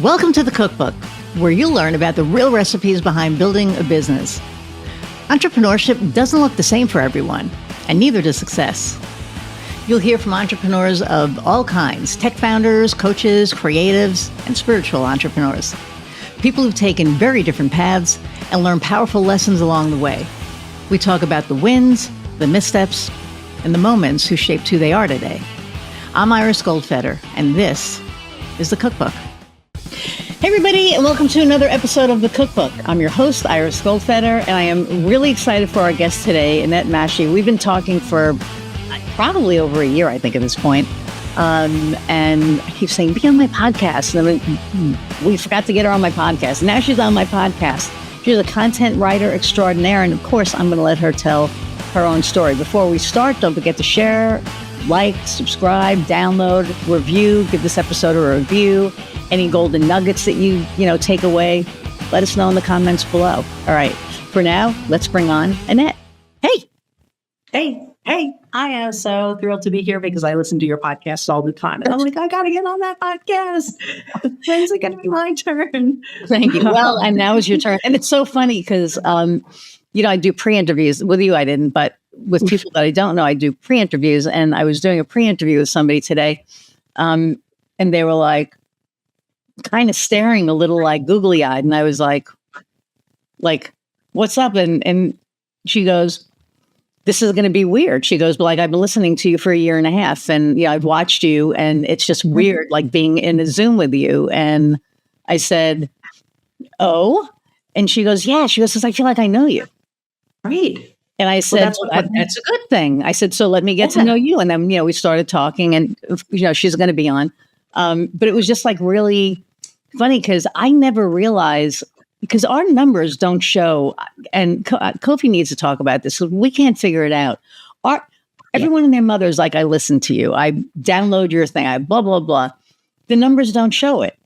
Welcome to the Cookbook, where you'll learn about the real recipes behind building a business. Entrepreneurship doesn't look the same for everyone, and neither does success. You'll hear from entrepreneurs of all kinds, tech founders, coaches, creatives, and spiritual entrepreneurs. People who've taken very different paths and learned powerful lessons along the way. We talk about the wins, the missteps, and the moments who shaped who they are today. I'm Iris Goldfeder, and this is the Cookbook. Hey everybody, and welcome to another episode of the Cookbook. I'm your host, Iris Goldfeder, and I am really excited for our guest today, Annette Mashi. We've been talking for probably over a year, I think, at this point. And I keep saying, be on my podcast. And then we forgot to get her on my podcast. Now she's on my podcast. She's a content writer extraordinaire. And of course, I'm going to let her tell her own story. Before we start, don't forget to share, like, subscribe, download, review, give this episode a review. Any golden nuggets that you take away, let us know in the comments below. All right. For now, let's bring on Annette. Hey. I am so thrilled to be here because I listen to your podcast all the time. And I'm like, I got to get on that podcast. When's it going to be my turn? Thank you. Well, and now is your turn. And it's so funny because, I do pre-interviews. With you, I didn't, but with people that I don't know, I do pre-interviews. And I was doing a pre-interview with somebody today. And they were like, kind of staring a little like googly-eyed. And I was like, what's up? And she goes, this is going to be weird. She goes, but like, I've been listening to you for a year and a half and I've watched you and it's just weird, like being in a Zoom with you. And I said, oh, and she goes, yeah, she goes, because I feel like I know you. Right. And I said, that's a good thing. I said, so let me get to know you. And then, we started talking and, she's going to be on. But it was just like really funny because I never realized, because our numbers don't show, and Kofi needs to talk about this. So we can't figure it out. Everyone and their mother's like, I listen to you. I download your thing. I blah, blah, blah. The numbers don't show it.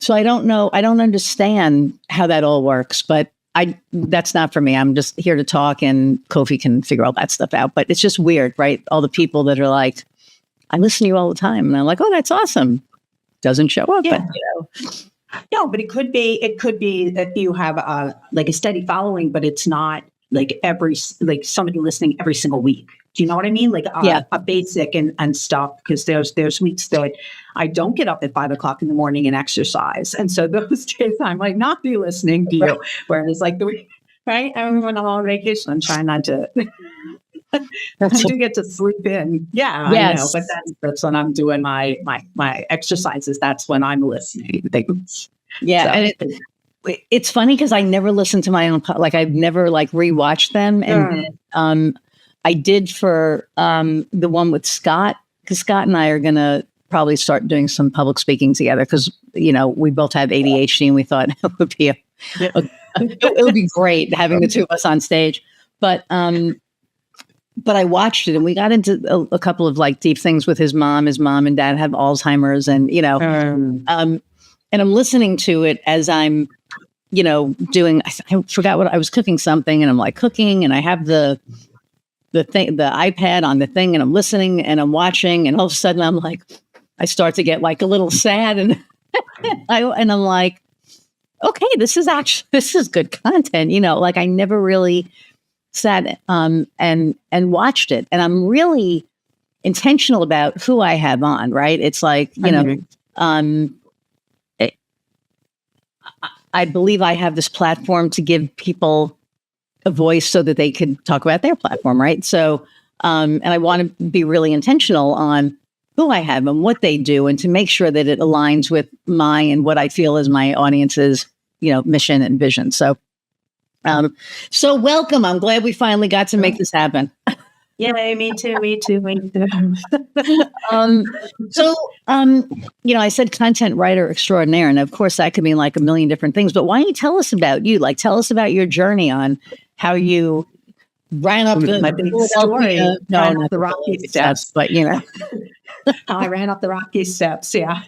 So I don't know. I don't understand how that all works, but that's not for me. I'm just here to talk and Kofi can figure all that stuff out. But it's just weird, right? All the people that are like, I listen to you all the time. And I'm like, oh, that's awesome. Doesn't show up. Yeah. But, No, but it could be that you have a steady following, but it's not like somebody listening every single week. Do you know what I mean? Like a basic and stuff, because there's weeks that I don't get up at 5 o'clock in the morning and exercise. And so those days I might not be listening to you. Right. Whereas like the week, right? I remember when I'm on vacation, I'm trying not to. I do get to sleep in. Yeah, yes. I know. But that's when I'm doing my exercises. That's when I'm listening. Yeah. So. And it's funny because I never listened to my own, I've never rewatched them. And I did for the one with Scott, because Scott and I are going to probably start doing some public speaking together because, we both have ADHD and we thought it would be it would be great having the two of us on stage. But I watched it and we got into a couple of deep things with his mom. His mom and dad have Alzheimer's and, and I'm listening to it as I'm, doing, I forgot what I was cooking something and I'm cooking and I have the iPad on the thing and I'm listening and I'm watching and all of a sudden I'm I start to get a little sad and I'm like, okay, this is good content. I never really sat and watched it. And I'm really intentional about who I have on, right? It's I believe I have this platform to give people a voice so that they can talk about their platform, right? So, and I want to be really intentional on who I have and what they do and to make sure that it aligns with my and what I feel is my audience's, mission and vision. So, so welcome. I'm glad we finally got to make this happen. Yeah, me too. I said content writer extraordinaire, and of course that could mean a million different things, but why don't you tell us about you? Tell us about your journey on how you ran up my big story. No, not the rocky steps, but how I ran up the rocky steps. Yeah.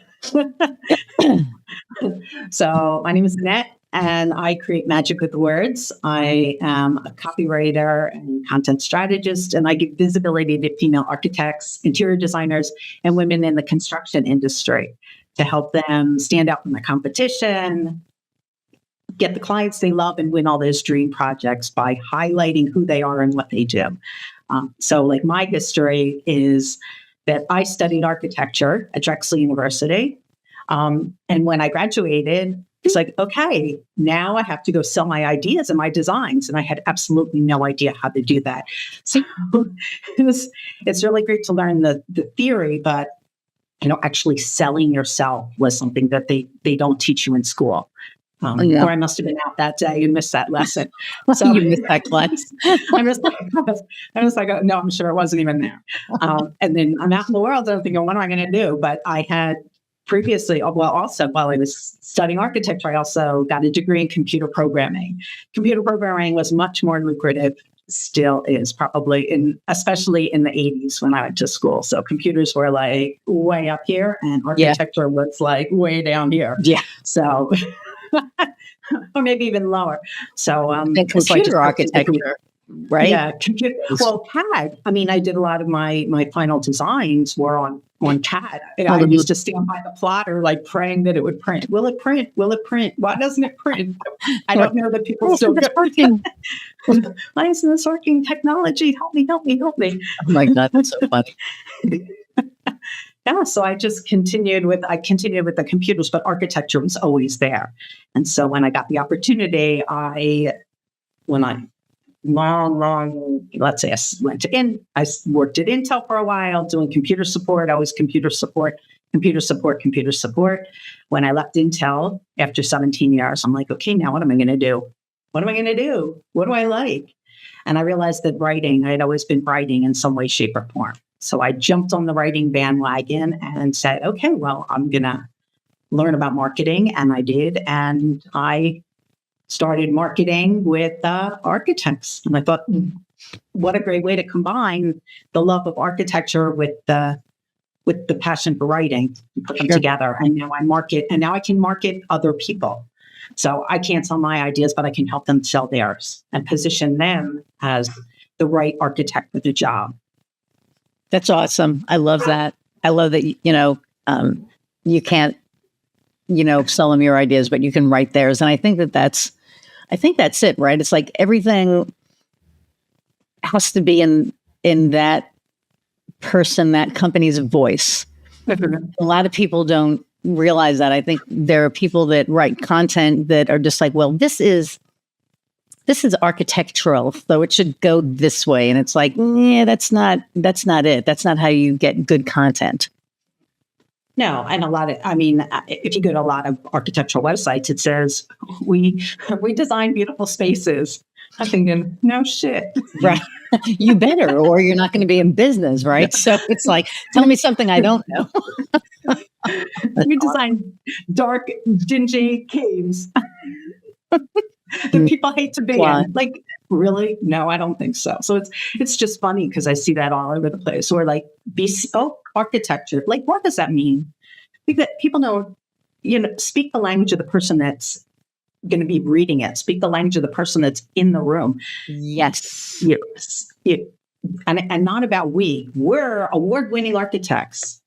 So my name is Annette. And I create magic with words. I am a copywriter and content strategist, and I give visibility to female architects, interior designers, and women in the construction industry. to help them stand out from the competition, get the clients they love, and win all those dream projects by highlighting who they are and what they do. So like my history is that I studied architecture at Drexel University. And when I graduated, it's like, okay, now I have to go sell my ideas and my designs. And I had absolutely no idea how to do that. So it's really great to learn the theory, but actually selling yourself was something that they don't teach you in school. Or I must have been out that day and missed that lesson. So you missed that class. I'm just like, no, I'm sure it wasn't even there. And then I'm out in the world. I'm thinking, what am I going to do? But I had previously, also while I was studying architecture, I also got a degree in computer programming. Computer programming was much more lucrative, still is probably, especially in the 80s when I went to school. So computers were like way up here and architecture was like way down here. Yeah. So, or maybe even lower. So, computer architecture. Right? Yeah. CAD. I mean, I did a lot of my final designs were on CAD. I used to stand by the plotter, like praying that it would print. Will it print? Will it print? Why doesn't it print? I don't know that people still get working. Why isn't this working? Technology, help me. Oh my God, that's so funny. Yeah, so I just continued with the computers, but architecture was always there. And so when I got the opportunity, let's say I worked at Intel for a while doing computer support. I was computer support. When I left Intel after 17 years, I'm like, okay, now what am I going to do? What do I like? And I realized that writing, I had always been writing in some way, shape, or form. So I jumped on the writing bandwagon and said, okay, well, I'm going to learn about marketing. And I did. And I started marketing with architects. And I thought, what a great way to combine the love of architecture with the passion for writing, put them together. And now I can market other people. So I can't sell my ideas, but I can help them sell theirs and position them as the right architect for the job. That's awesome. I love that. I love that, you can't, sell them your ideas, but you can write theirs. And I think that's it, right? It's like everything has to be in that person, that company's voice. A lot of people don't realize that. I think there are people that write content that are just like, well, this is architectural, so it should go this way. And it's like, yeah, that's not it. That's not how you get good content. No, and if you go to a lot of architectural websites, it says we design beautiful spaces. I'm thinking, no shit. Right. You better, or you're not going to be in business, right? So it's like, tell me something I don't know. We design dark, dingy caves that people hate to be in. Like, really? No, I don't think so. So it's just funny because I see that all over the place. Or like bespoke architecture. Like, what does that mean? I think that people know, speak the language of the person that's going to be reading it. Speak the language of the person that's in the room. Yes. And not about we. We're award-winning architects.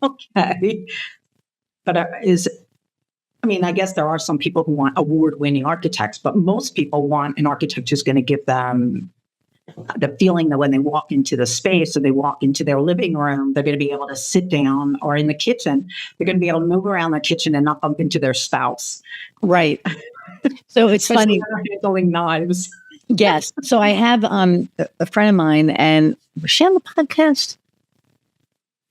Okay. But I guess there are some people who want award-winning architects, but most people want an architect who's going to give them the feeling that when they walk into the space or they walk into their living room, they're going to be able to sit down, or in the kitchen, they're going to be able to move around the kitchen and not bump into their spouse. Right. So it's funny. Handling knives. Yes. So I have a friend of mine, and was she on the podcast?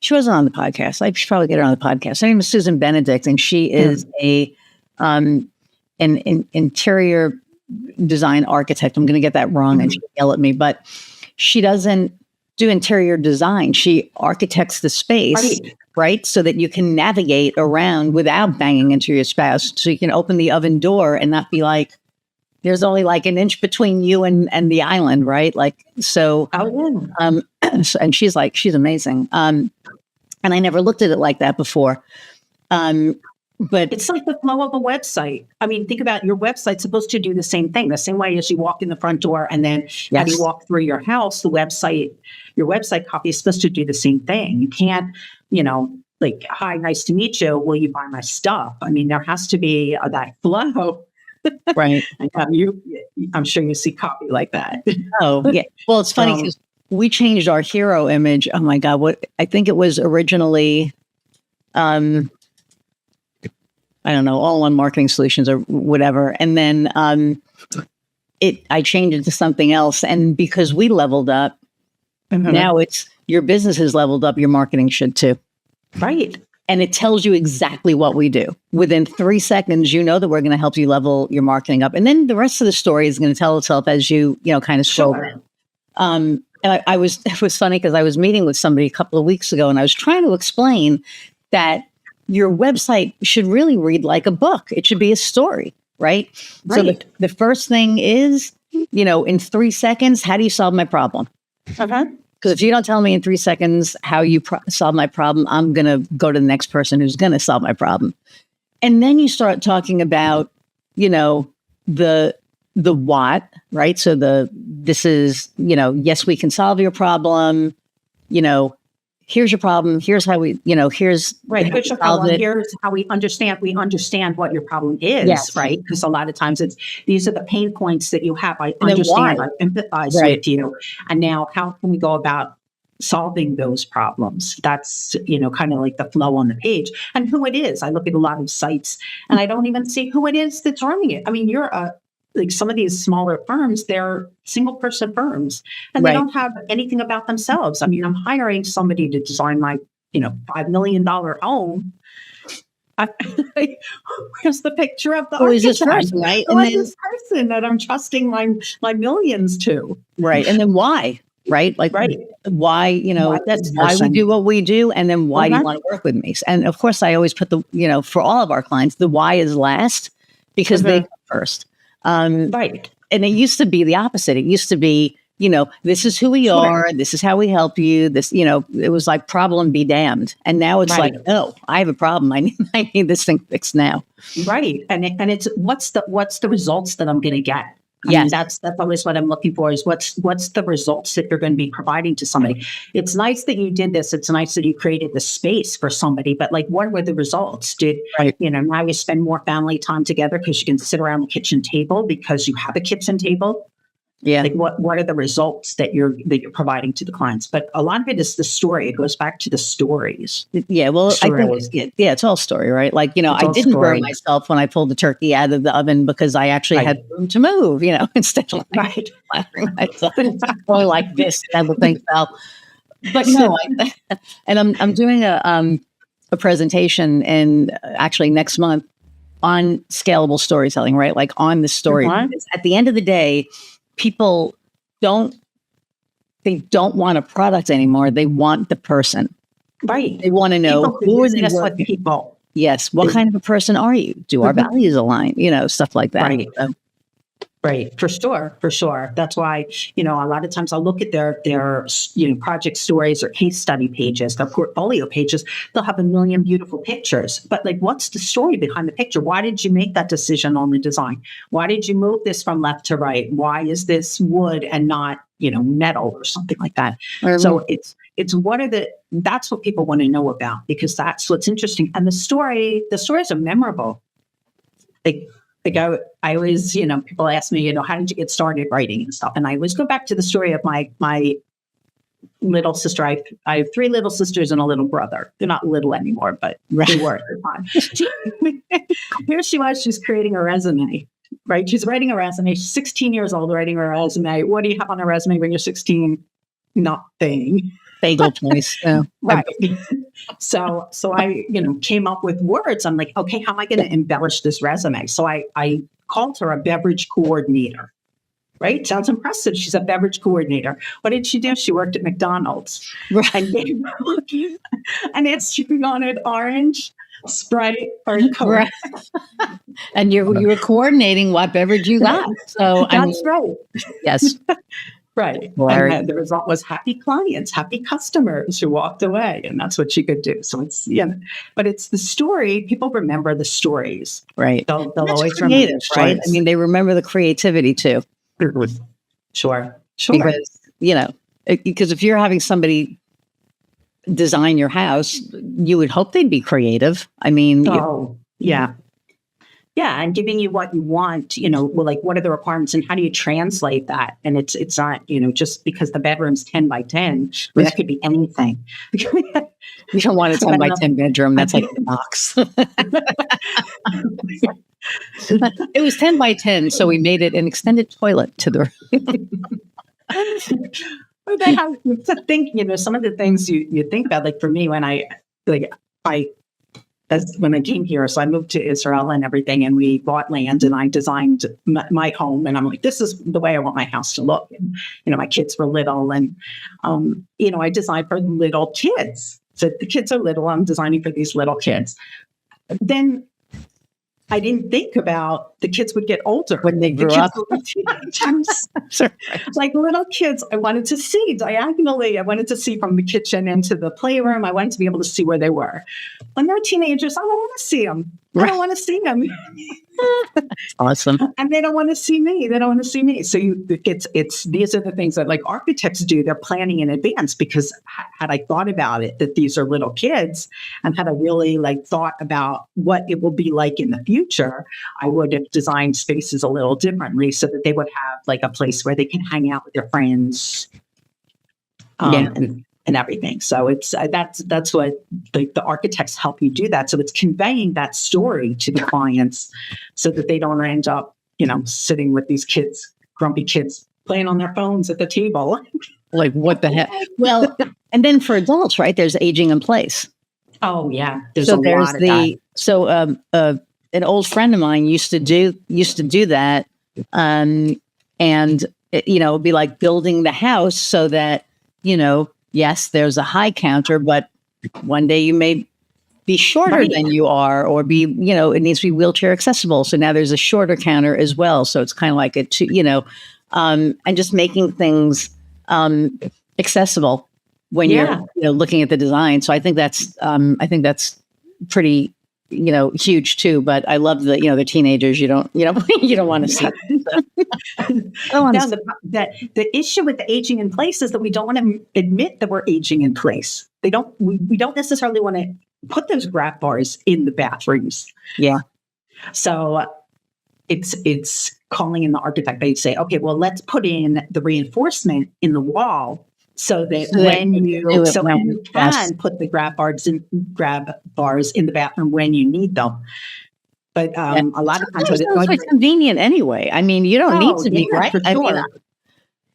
She wasn't on the podcast. I should probably get her on the podcast. Her name is Susan Benedict, and she is an interior design architect. I'm going to get that wrong, and she'll yell at me, but she doesn't do interior design. She architects the space, right? So that you can navigate around without banging into your spouse. So you can open the oven door and not be like, there's only like an inch between you and the island, right? Like, so, and she's amazing. And I never looked at it like that before. But it's like the flow of a website. I mean, think about your website's supposed to do the same thing, the same way as you walk in the front door and then as you walk through your house, your website copy is supposed to do the same thing. You can't, like, hi, nice to meet you. Will you buy my stuff? I mean, there has to be that flow. Right. And I'm sure you see copy like that. Oh, yeah. Well, it's funny because we changed our hero image. Oh my God. What I think it was originally, I don't know, all on marketing solutions or whatever. And then, I changed it to something else. And because we leveled up, now it's your business has leveled up, your marketing should too. Right. And it tells you exactly what we do. Within 3 seconds, you know that we're going to help you level your marketing up. And then the rest of the story is going to tell itself as you kind of scroll down. And it was funny because I was meeting with somebody a couple of weeks ago and I was trying to explain that your website should really read like a book. It should be a story, right? So the first thing is, in 3 seconds, how do you solve my problem? Because if you don't tell me in 3 seconds how you solve my problem, I'm going to go to the next person who's going to solve my problem. And then you start talking about, the what, right? So this is, yes, we can solve your problem. Here's your problem. Here's how we, here's Here's your problem. Here's how we understand. We understand what your problem is, right? Because a lot of times these are the pain points that you have. I understand. I empathize with you. And now, how can we go about solving those problems? That's kind of like the flow on the page and who it is. I look at a lot of sites and I don't even see who it is that's running it. I mean, like some of these smaller firms, they're single person firms and they don't have anything about themselves. I mean, I'm hiring somebody to design my, $5 million home. Where's the picture of the architect? This person, right? And then this person that I'm trusting my millions to. Right. And then why? Right? Like, why, that's why we do what we do. And then why do you want to work with me? And of course, I always put for all of our clients, the why is last because they come first. And it used to be the opposite. It used to be, this is who we are. This is how we help you. This, it was like problem be damned. And now it's like, oh, I have a problem. I need this thing fixed now. Right. And it's what's the results that I'm going to get? I mean, that's always what I'm looking for is what's the results that you're going to be providing to somebody. It's nice that you did this. It's nice that you created the space for somebody, but like, what were the results? Now you spend more family time together because you can sit around the kitchen table because you have a kitchen table. Yeah. Like what are the results that you're providing to the clients? But a lot of it is the story. It goes back to the stories. Yeah. Well, I think it's all story, right? Like, I didn't burn myself when I pulled the turkey out of the oven because I actually had room to move, instead of flattering myself. Going like this, and the thing fell. But no, and I'm doing a presentation and actually next month on scalable storytelling, right? Like on the story. At the end of the day, people don't want a product anymore. They want the person. Right. They want to know who are they with people. Yes. What kind of a person are you? Do our values align? Stuff like that. Right. Right. For sure. That's why, a lot of times I'll look at their project stories or case study pages, their portfolio pages. They'll have a million beautiful pictures, but like, what's the story behind the picture? Why did you make that decision on the design? Why did you move this from left to right? Why is this wood and not, metal or something like that? So that's what people want to know about because that's what's interesting. And the stories are memorable. Like I always, people ask me, how did you get started writing and stuff? And I always go back to the story of my little sister. I have 3 little sisters and a little brother. They're not little anymore, but they were at the time. Here she was, she's creating a resume, right? She's writing a resume. She's 16 years old writing a resume. What do you have on a resume when you're 16? Nothing. Bagel choice. Right. So I, came up with words. I'm like, okay, how am I going to embellish this resume? So I called her a beverage coordinator, right? Sounds impressive. She's a beverage coordinator. What did she do? She worked at McDonald's. Right. And it's shipping on it orange, Sprite, or Coke. Right. And you were coordinating what beverage you got. So that's right. Yes. Right. And the result was happy clients, happy customers who walked away. And that's what she could do. So it's, but it's the story. People remember the stories. Right. They'll always remember the stories. Right? I mean, they remember the creativity too. Sure. Because, because if you're having somebody design your house, you would hope they'd be creative. I mean, yeah. Yeah, and giving you what you want, well, like what are the requirements and how do you translate that? And it's not, just because the bedroom's 10 by 10, that could be anything. You don't want a 10 by 10 bedroom. That's like a box. It was 10 by 10, so we made it an extended toilet to the They have to think, some of the things you think about, like for me, when that's when I came here. So I moved to Israel and everything, and we bought land, and I designed my home. And I'm like, this is the way I want my house to look. And, my kids were little, and, I designed for little kids. So the kids are little. I'm designing for these little kids. Then I didn't think about the kids would get older when they grew up. Like little kids, I wanted to see diagonally. I wanted to see from the kitchen into the playroom. I wanted to be able to see where they were. When they're teenagers, I don't want to see them. I don't want to see them. Awesome. And they don't want to see me. So these are the things that like architects do. They're planning in advance, because had I thought about it, that these are little kids, and had I really like thought about what it will be like in the future, I would have designed spaces a little differently so that they would have like a place where they can hang out with their friends. And everything. So it's that's what the architects help you do that. So it's conveying that story to the clients so that they don't end up, sitting with these kids, grumpy kids, playing on their phones at the table. Like, what the heck? Well, and then for adults, right? There's aging in place. Oh yeah, there's a lot of that. So an old friend of mine used to do that, and it'd be like building the house so that yes, there's a high counter, but one day you may be shorter than you are, or be, it needs to be wheelchair accessible. So now there's a shorter counter as well. So it's kind of like and just making things accessible when you're looking at the design. So I think that's pretty huge too. But I love the teenagers. You don't want to see. The issue with the aging in place is that we don't want to admit that we're aging in place. We don't necessarily want to put those grab bars in the bathrooms. Yeah. So it's calling in the architect. They say, okay, well, let's put in the reinforcement in the wall so that when you can put the grab bars in the bathroom when you need them. But a lot of times it's convenient anyway. I mean, you don't need to be right. For sure.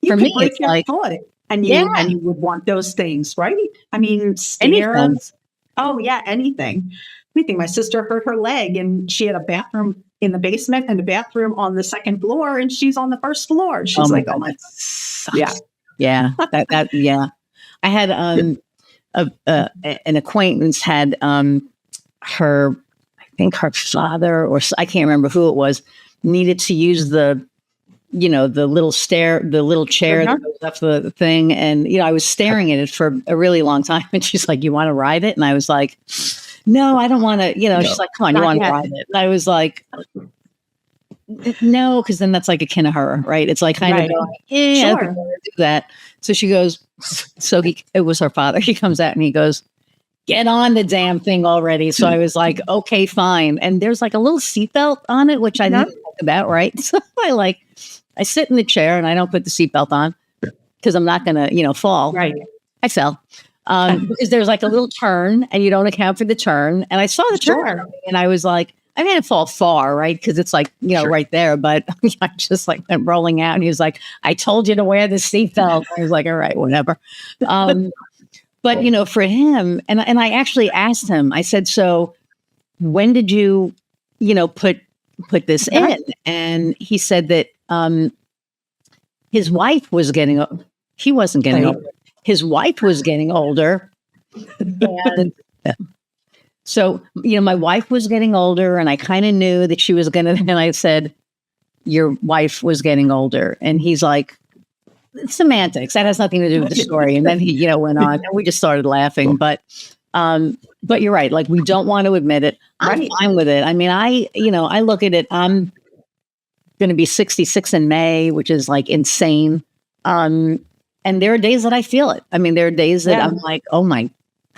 For me, it's like and you would want those things, right? I mean, stairs. Oh yeah, anything. My sister hurt her leg, and she had a bathroom in the basement and a bathroom on the second floor, and she's on the first floor. She's like, "Oh my, yeah." I had an acquaintance had her. I think her father, or I can't remember who it was, needed to use the little chair that goes up the thing. And, I was staring at it for a really long time. And she's like, "You want to ride it?" And I was like, "No, I don't want to," she's like, "Come on, you want to ride it?" And I was like, "No," because then that's like akin to her, right? It's like kind of going, "Yeah, sure. I don't want to do that." So she goes, it was her father. He comes out and he goes, "Get on the damn thing already." So I was like, okay, fine. And there's like a little seatbelt on it, which I didn't think about, right? So I sit in the chair and I don't put the seatbelt on because I'm not going to, fall. Right. I fell. Because there's like a little turn and you don't account for the turn. And I saw the turn and I was like, I didn't fall far, right? Because it's like, right there. But I just like went rolling out and he was like, "I told you to wear the seatbelt." I was like, all right, whatever. But, for him, and I actually asked him, I said, "So when did you, put this in?" And he said that his wife was getting, he wasn't getting older. His wife was getting older. And so, my wife was getting older and I kind of knew that she was going to, and I said, "Your wife was getting older." And he's like, "Semantics. That has nothing to do with the story." And then he, went on and we just started laughing. But you're right. Like, we don't want to admit it. I'm fine with it. I mean, I look at it, I'm going to be 66 in May, which is like insane. And there are days that I feel it. I mean, there are days that I'm like, oh my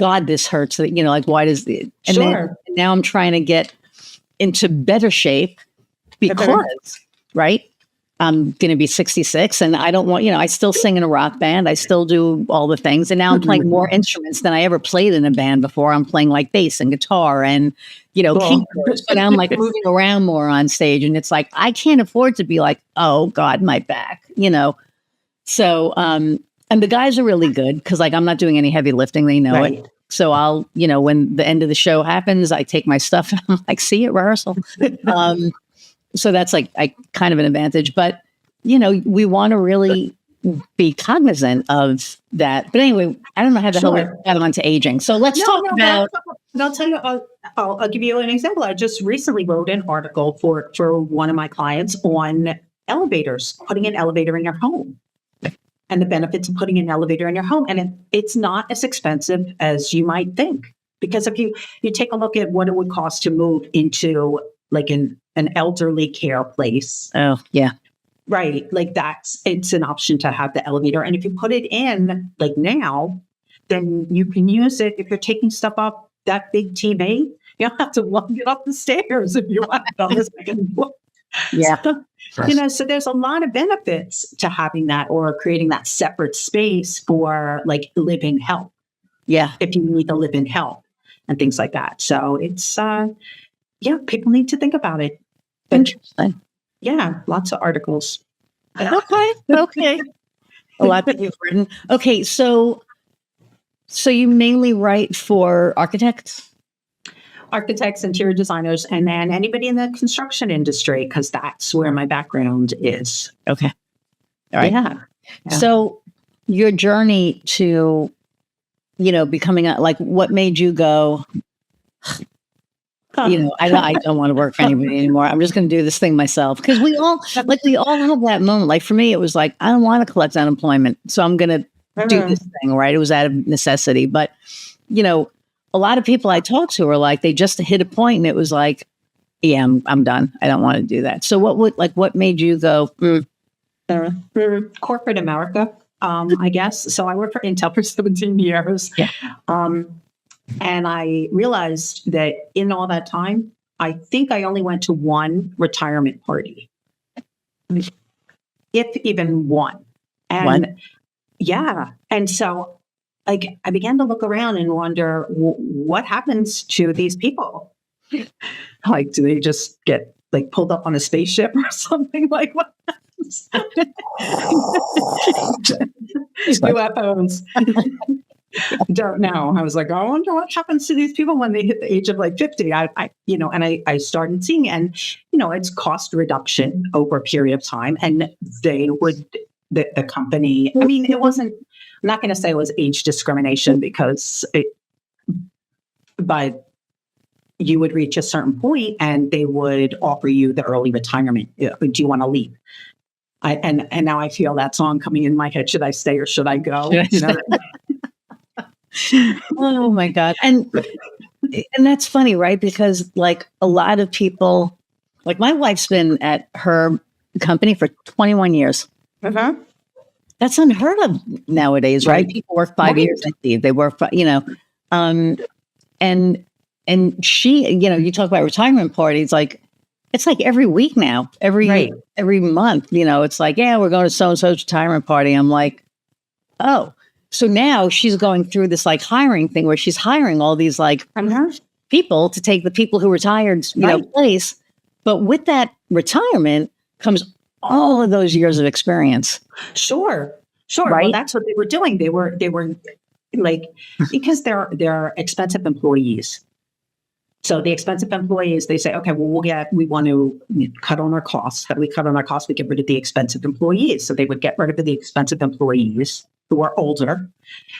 God, this hurts. Like, why does it? And then now I'm trying to get into better shape because, right? I'm going to be 66 and I don't want, I still sing in a rock band. I still do all the things. And now I'm playing more instruments than I ever played in a band before. I'm playing like bass and guitar and, keyboards, but I'm like moving around more on stage. And it's like, I can't afford to be like, oh God, my back, So, and the guys are really good because like, I'm not doing any heavy lifting. They know it. So I'll, when the end of the show happens, I take my stuff and I'm like, see you at rehearsal. So that's like kind of an advantage, but we want to really be cognizant of that. But anyway, I don't know how the hell we got onto aging. So let's talk about. I'll tell you. I'll give you an example. I just recently wrote an article for one of my clients on elevators, putting an elevator in your home, and the benefits of putting an elevator in your home. And it's not as expensive as you might think, because if you take a look at what it would cost to move into like an elderly care place. Oh, yeah. Right. Like it's an option to have the elevator. And if you put it in like now, then you can use it. If you're taking stuff up that big TV, you don't have to lug it up the stairs if you want it on the second floor. Yeah. So, so there's a lot of benefits to having that or creating that separate space for like live-in help. Yeah. If you need to live in help and things like that. So it's, people need to think about it. But, interesting. Yeah, lots of articles. Okay. A lot that you've written. Okay, so you mainly write for architects? Architects, interior designers, and then anybody in the construction industry, because that's where my background is. Okay. All right. Yeah. So your journey to, becoming like what made you go, I don't want to work for anybody anymore. I'm just going to do this thing myself. Because we all have that moment. Like for me, it was like, I don't want to collect unemployment. So I'm going to do this thing, right? It was out of necessity. But, a lot of people I talked to were like, they just hit a point and it was like, yeah, I'm done. I don't want to do that. So what made you go? Corporate America, I guess. So I worked for Intel for 17 years. Yeah. And I realized that in all that time, I think I only went to one retirement party, if even one. And yeah. And so like I began to look around and wonder what happens to these people. Like, do they just get like pulled up on a spaceship or something? Like what happens? UFOs. Don't know. I was like, I wonder what happens to these people when they hit the age of like 50. I started seeing, and it's cost reduction over a period of time, and they would the company. I mean, it wasn't. I'm not going to say it was age discrimination because but you would reach a certain point and they would offer you the early retirement. Do you want to leave? And now I feel that song coming in my head. Should I stay or should I go? Oh my God. And that's funny, right? Because like a lot of people, like my wife's been at her company for 21 years. Uh-huh. That's unheard of nowadays, right? People work 5 years and leave. They work, and she, you talk about retirement parties, like it's like every week now, every month, it's like, yeah, we're going to so-and-so's retirement party. I'm like, oh, so now she's going through this like hiring thing where she's hiring all these like people to take the people who retired, place. But with that retirement comes all of those years of experience. Sure. Right? Well, that's what they were doing. They were like, because they're expensive employees. So the expensive employees, they say, okay, well, we want to cut on our costs. How do we cut on our costs? We get rid of the expensive employees. So they would get rid of the expensive employees who are older,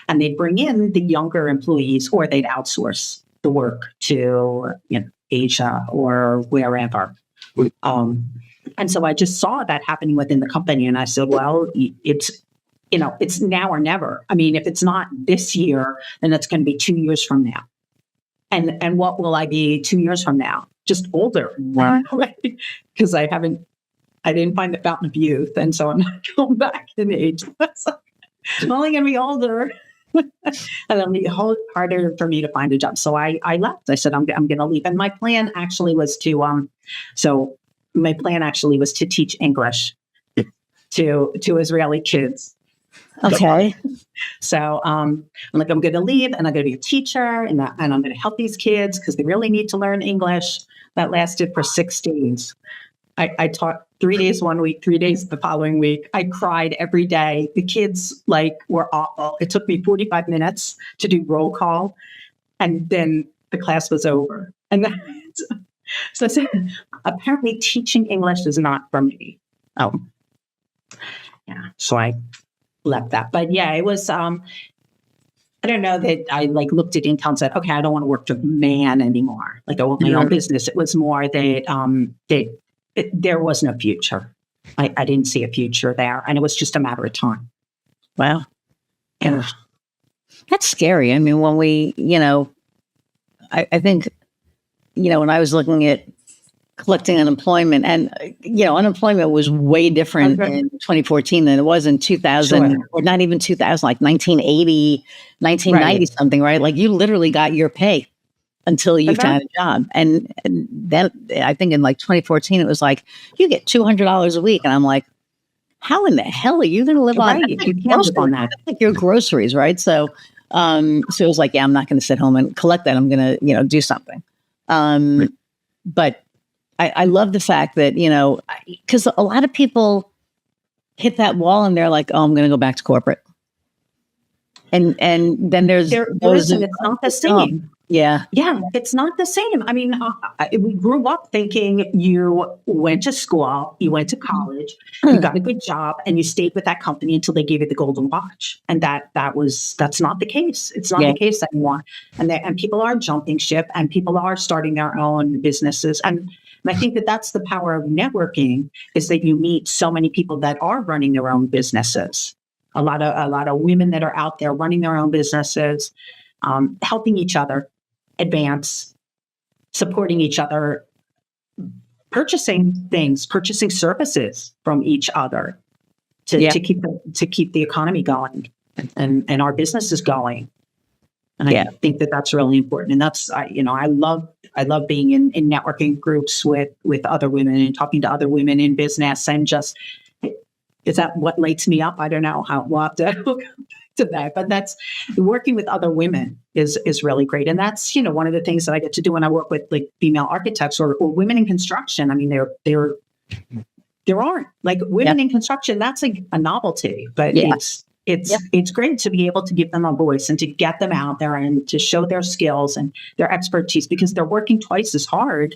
and they'd bring in the younger employees, or they'd outsource the work to Asia or wherever. And so I just saw that happening within the company, and I said, well, it's now or never. I mean, if it's not this year, then it's going to be 2 years from now. And what will I be 2 years from now? Just older. Because I didn't find the fountain of youth. And so I'm not going back in age. I'm only going to be older. And it'll be harder for me to find a job. So I left. I said, I'm going to leave. And my plan actually was to teach English to Israeli kids. Okay. So I'm going to leave and I'm going to be a teacher and I'm going to help these kids because they really need to learn English. That lasted for 6 days. I taught 3 days one week, 3 days the following week. I cried every day. The kids were awful. It took me 45 minutes to do roll call, and then the class was over. And so I said, apparently teaching English is not for me. Oh, yeah. So I left that. But yeah, it was. I don't know that I looked at income and said, okay, I don't want to work for a man anymore. I want my own business. It was more that there was no future. I didn't see a future there. And it was just a matter of time. Wow. Yeah. That's scary. I mean, when we, I think, when I was looking at collecting unemployment and, unemployment was way different in 2014 than it was in 2000 or not even 2000, like 1980, 1990 something, right? You literally got your pay until you found a job. And then I think in 2014, it was you get $200 a week. And I'm like, how in the hell are you going to live on? You can't live on that. Like your groceries, right? So it was yeah, I'm not going to sit home and collect that. I'm going to, do something. But I love the fact that, because a lot of people hit that wall and they're like, oh, I'm going to go back to corporate. And then there's those. It's not the same. Yeah. Yeah, it's not the same. I mean, we grew up thinking you went to school, you went to college, you got a good job, and you stayed with that company until they gave you the golden watch. And that's not the case. It's not the case anymore. And people are jumping ship, and people are starting their own businesses. And I think that's the power of networking, is that you meet so many people that are running their own businesses. A lot of women that are out there running their own businesses, helping each other advance, supporting each other, purchasing services from each other to keep the economy going and our businesses going. And I think that's really important. And that's I love being in networking groups with other women and talking to other women in business, and just, is that what lights me up? I don't know how we'll have to look to that, but that's working with other women is really great. And that's, one of the things that I get to do when I work with female architects or women in construction. I mean, there aren't women in construction. That's a novelty, but it's great to be able to give them a voice and to get them out there and to show their skills and their expertise, because they're working twice as hard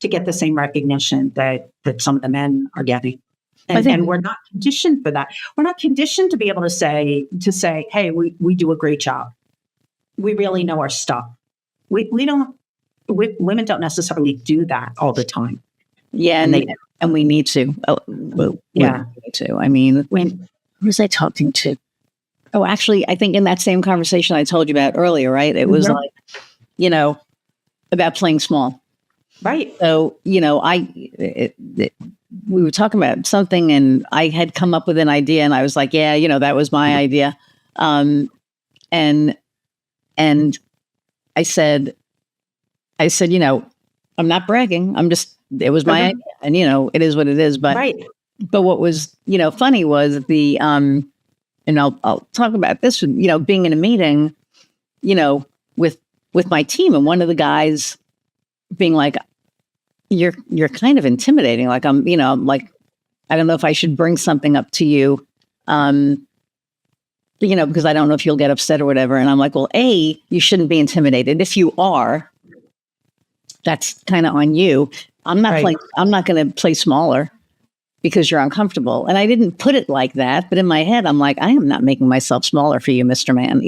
to get the same recognition that some of the men are getting. And we're not conditioned for that. We're not conditioned to be able to say, hey, we do a great job. We really know our stuff. Women don't necessarily do that all the time. Yeah. And we need to. We need to. I mean, who was I talking to? Oh, actually, I think in that same conversation I told you about earlier, right? It was about playing small. Right. So, we were talking about something and I had come up with an idea and I was like, yeah, that was my idea. And I said, I'm not bragging. It was my idea, and, it is what it is. But what was, funny was and I'll talk about this, being in a meeting, with my team, and one of the guys being like, you're kind of intimidating. I don't know if I should bring something up to you, because I don't know if you'll get upset or whatever. And I'm like, well, A, you shouldn't be intimidated. If you are, that's kind of on you. I'm not going to play smaller because you're uncomfortable. And I didn't put it like that, but in my head, I'm like, I am not making myself smaller for you, Mr. Man.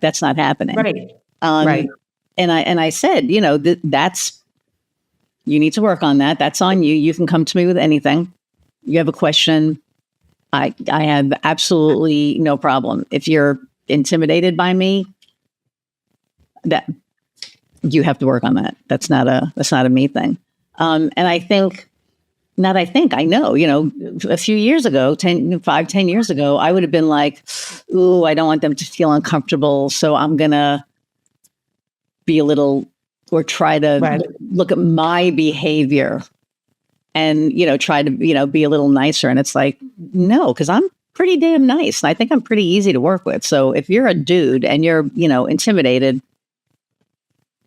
That's not happening. Right. And I said, that's, you need to work on that. That's on you. You can come to me with anything. You have a question, I have absolutely no problem. If you're intimidated by me, that you have to work on that. That's not a me thing. And I think now that I think, I know, a few years ago, 10 years ago, I would have been like, ooh, I don't want them to feel uncomfortable. So I'm going to be a little, or try to look at my behavior and, try to, be a little nicer. And it's like, no, because I'm pretty damn nice. And I think I'm pretty easy to work with. So if you're a dude and you're, intimidated,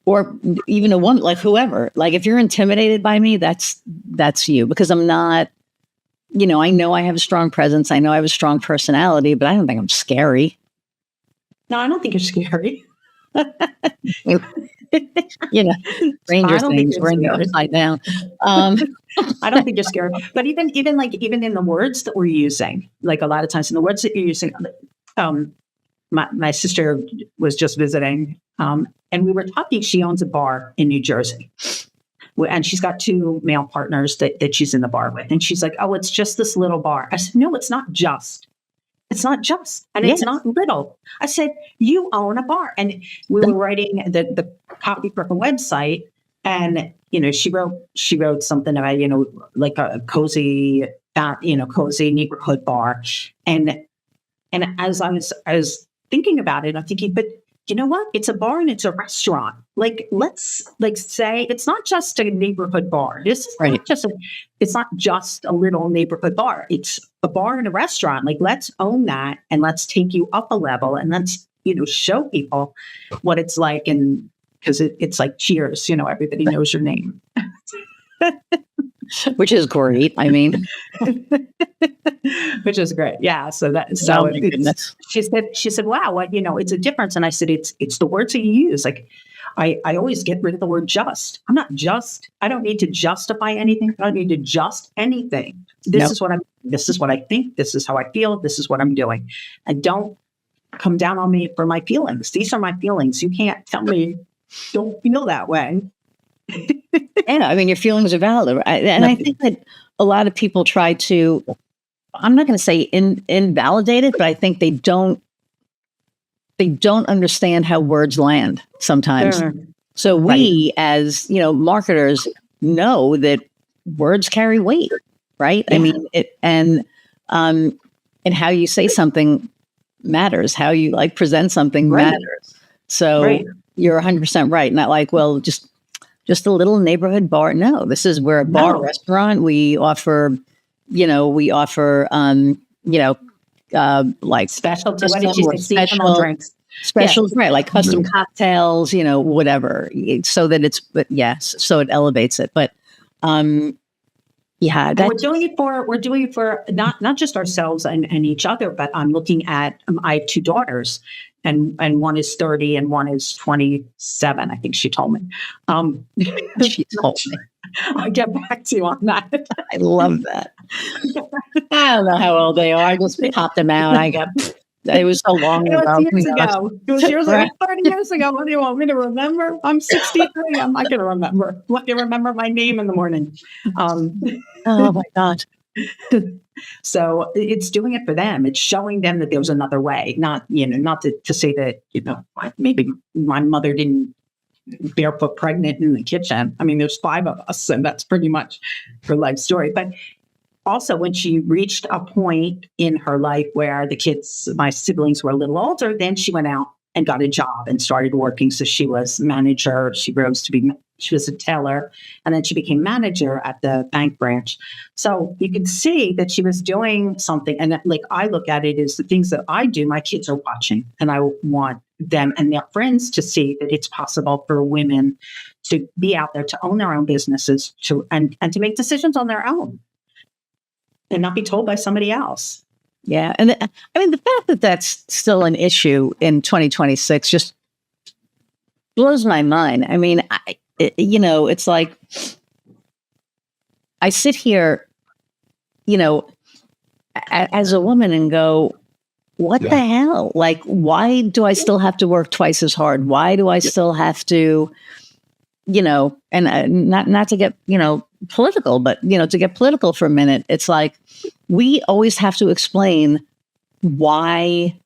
or even a woman, like whoever, like if you're intimidated by me, that's you, because I'm not, I know I have a strong presence. I know I have a strong personality, but I don't think I'm scary. No, I don't think you're scary. Stranger Things, we're in the upside down. I don't think you're scary, but even in the words that we're using, like a lot of times in the words that you're using, my sister was just visiting, and we were talking. She owns a bar in New Jersey, and she's got 2 male partners that she's in the bar with. And she's like, "Oh, it's just this little bar." I said, "No, it's not just. It's not just, and it's not little." I said, "You own a bar." And we were writing the copy for her website, and she wrote something about like a cozy neighborhood bar, and as I was thinking about it, I'm thinking, but you know what? It's a bar and it's a restaurant. Like, let's say it's not just a neighborhood bar. This is not it's not just a little neighborhood bar. It's a bar and a restaurant. Like, let's own that, and let's take you up a level, and let's, show people what it's like. And because it's like Cheers, everybody knows your name. Which is great. I mean, which is great. Yeah. So she said, wow, what, it's a difference. And I said, it's the words that you use. Like, I always get rid of the word just. I don't need to justify anything. I don't need to just anything. This is what I think. This is how I feel. This is what I'm doing. And don't come down on me for my feelings. These are my feelings. You can't tell me don't feel that way. Yeah, I mean, your feelings are valid. I think that a lot of people try to, I'm not going to say invalidate it, but I think they don't understand how words land sometimes. Sure. So we, as, marketers, know that words carry weight, right? Yeah. I mean, and how you say something matters. How you present something matters. So you're 100% right. Not like, well, just a little neighborhood bar. No, this is, we're a bar restaurant. We offer, like specialty. What did you say? Special drinks. Specials, right? Like custom cocktails, whatever. So that so it elevates it. But we're doing it for not just ourselves and each other, but I'm looking at, I have 2 daughters, and one is 30 and one is 27. I think she told me. She told me. I'll get back to you on that. I love that. I don't know how old they are. I just popped them out. It was so long ago. It was years ago. 30 years ago. What do you want me to remember? I'm 63. I'm not going to remember. I can remember my name in the morning. Oh my God. So it's doing it for them. It's showing them that there's another way. Not to say that, maybe my mother didn't barefoot pregnant in the kitchen. I mean, there's 5 of us, and that's pretty much her life story. But also, when she reached a point in her life where my siblings were a little older, then she went out and got a job and started working. So she was manager. She was a teller, and then she became manager at the bank branch. So you can see that she was doing something. And like, I look at it as the things that I do, my kids are watching, and I want them and their friends to see that it's possible for women to be out there, to own their own businesses, and to make decisions on their own, and not be told by somebody else. Yeah. And the fact that that's still an issue in 2026 just blows my mind. I mean, it's like, I sit here, as a woman and go, what the hell? Like, why do I still have to work twice as hard? Why do I still have to, and not to get, political, but, to get political for a minute, it's like, we always have to explain why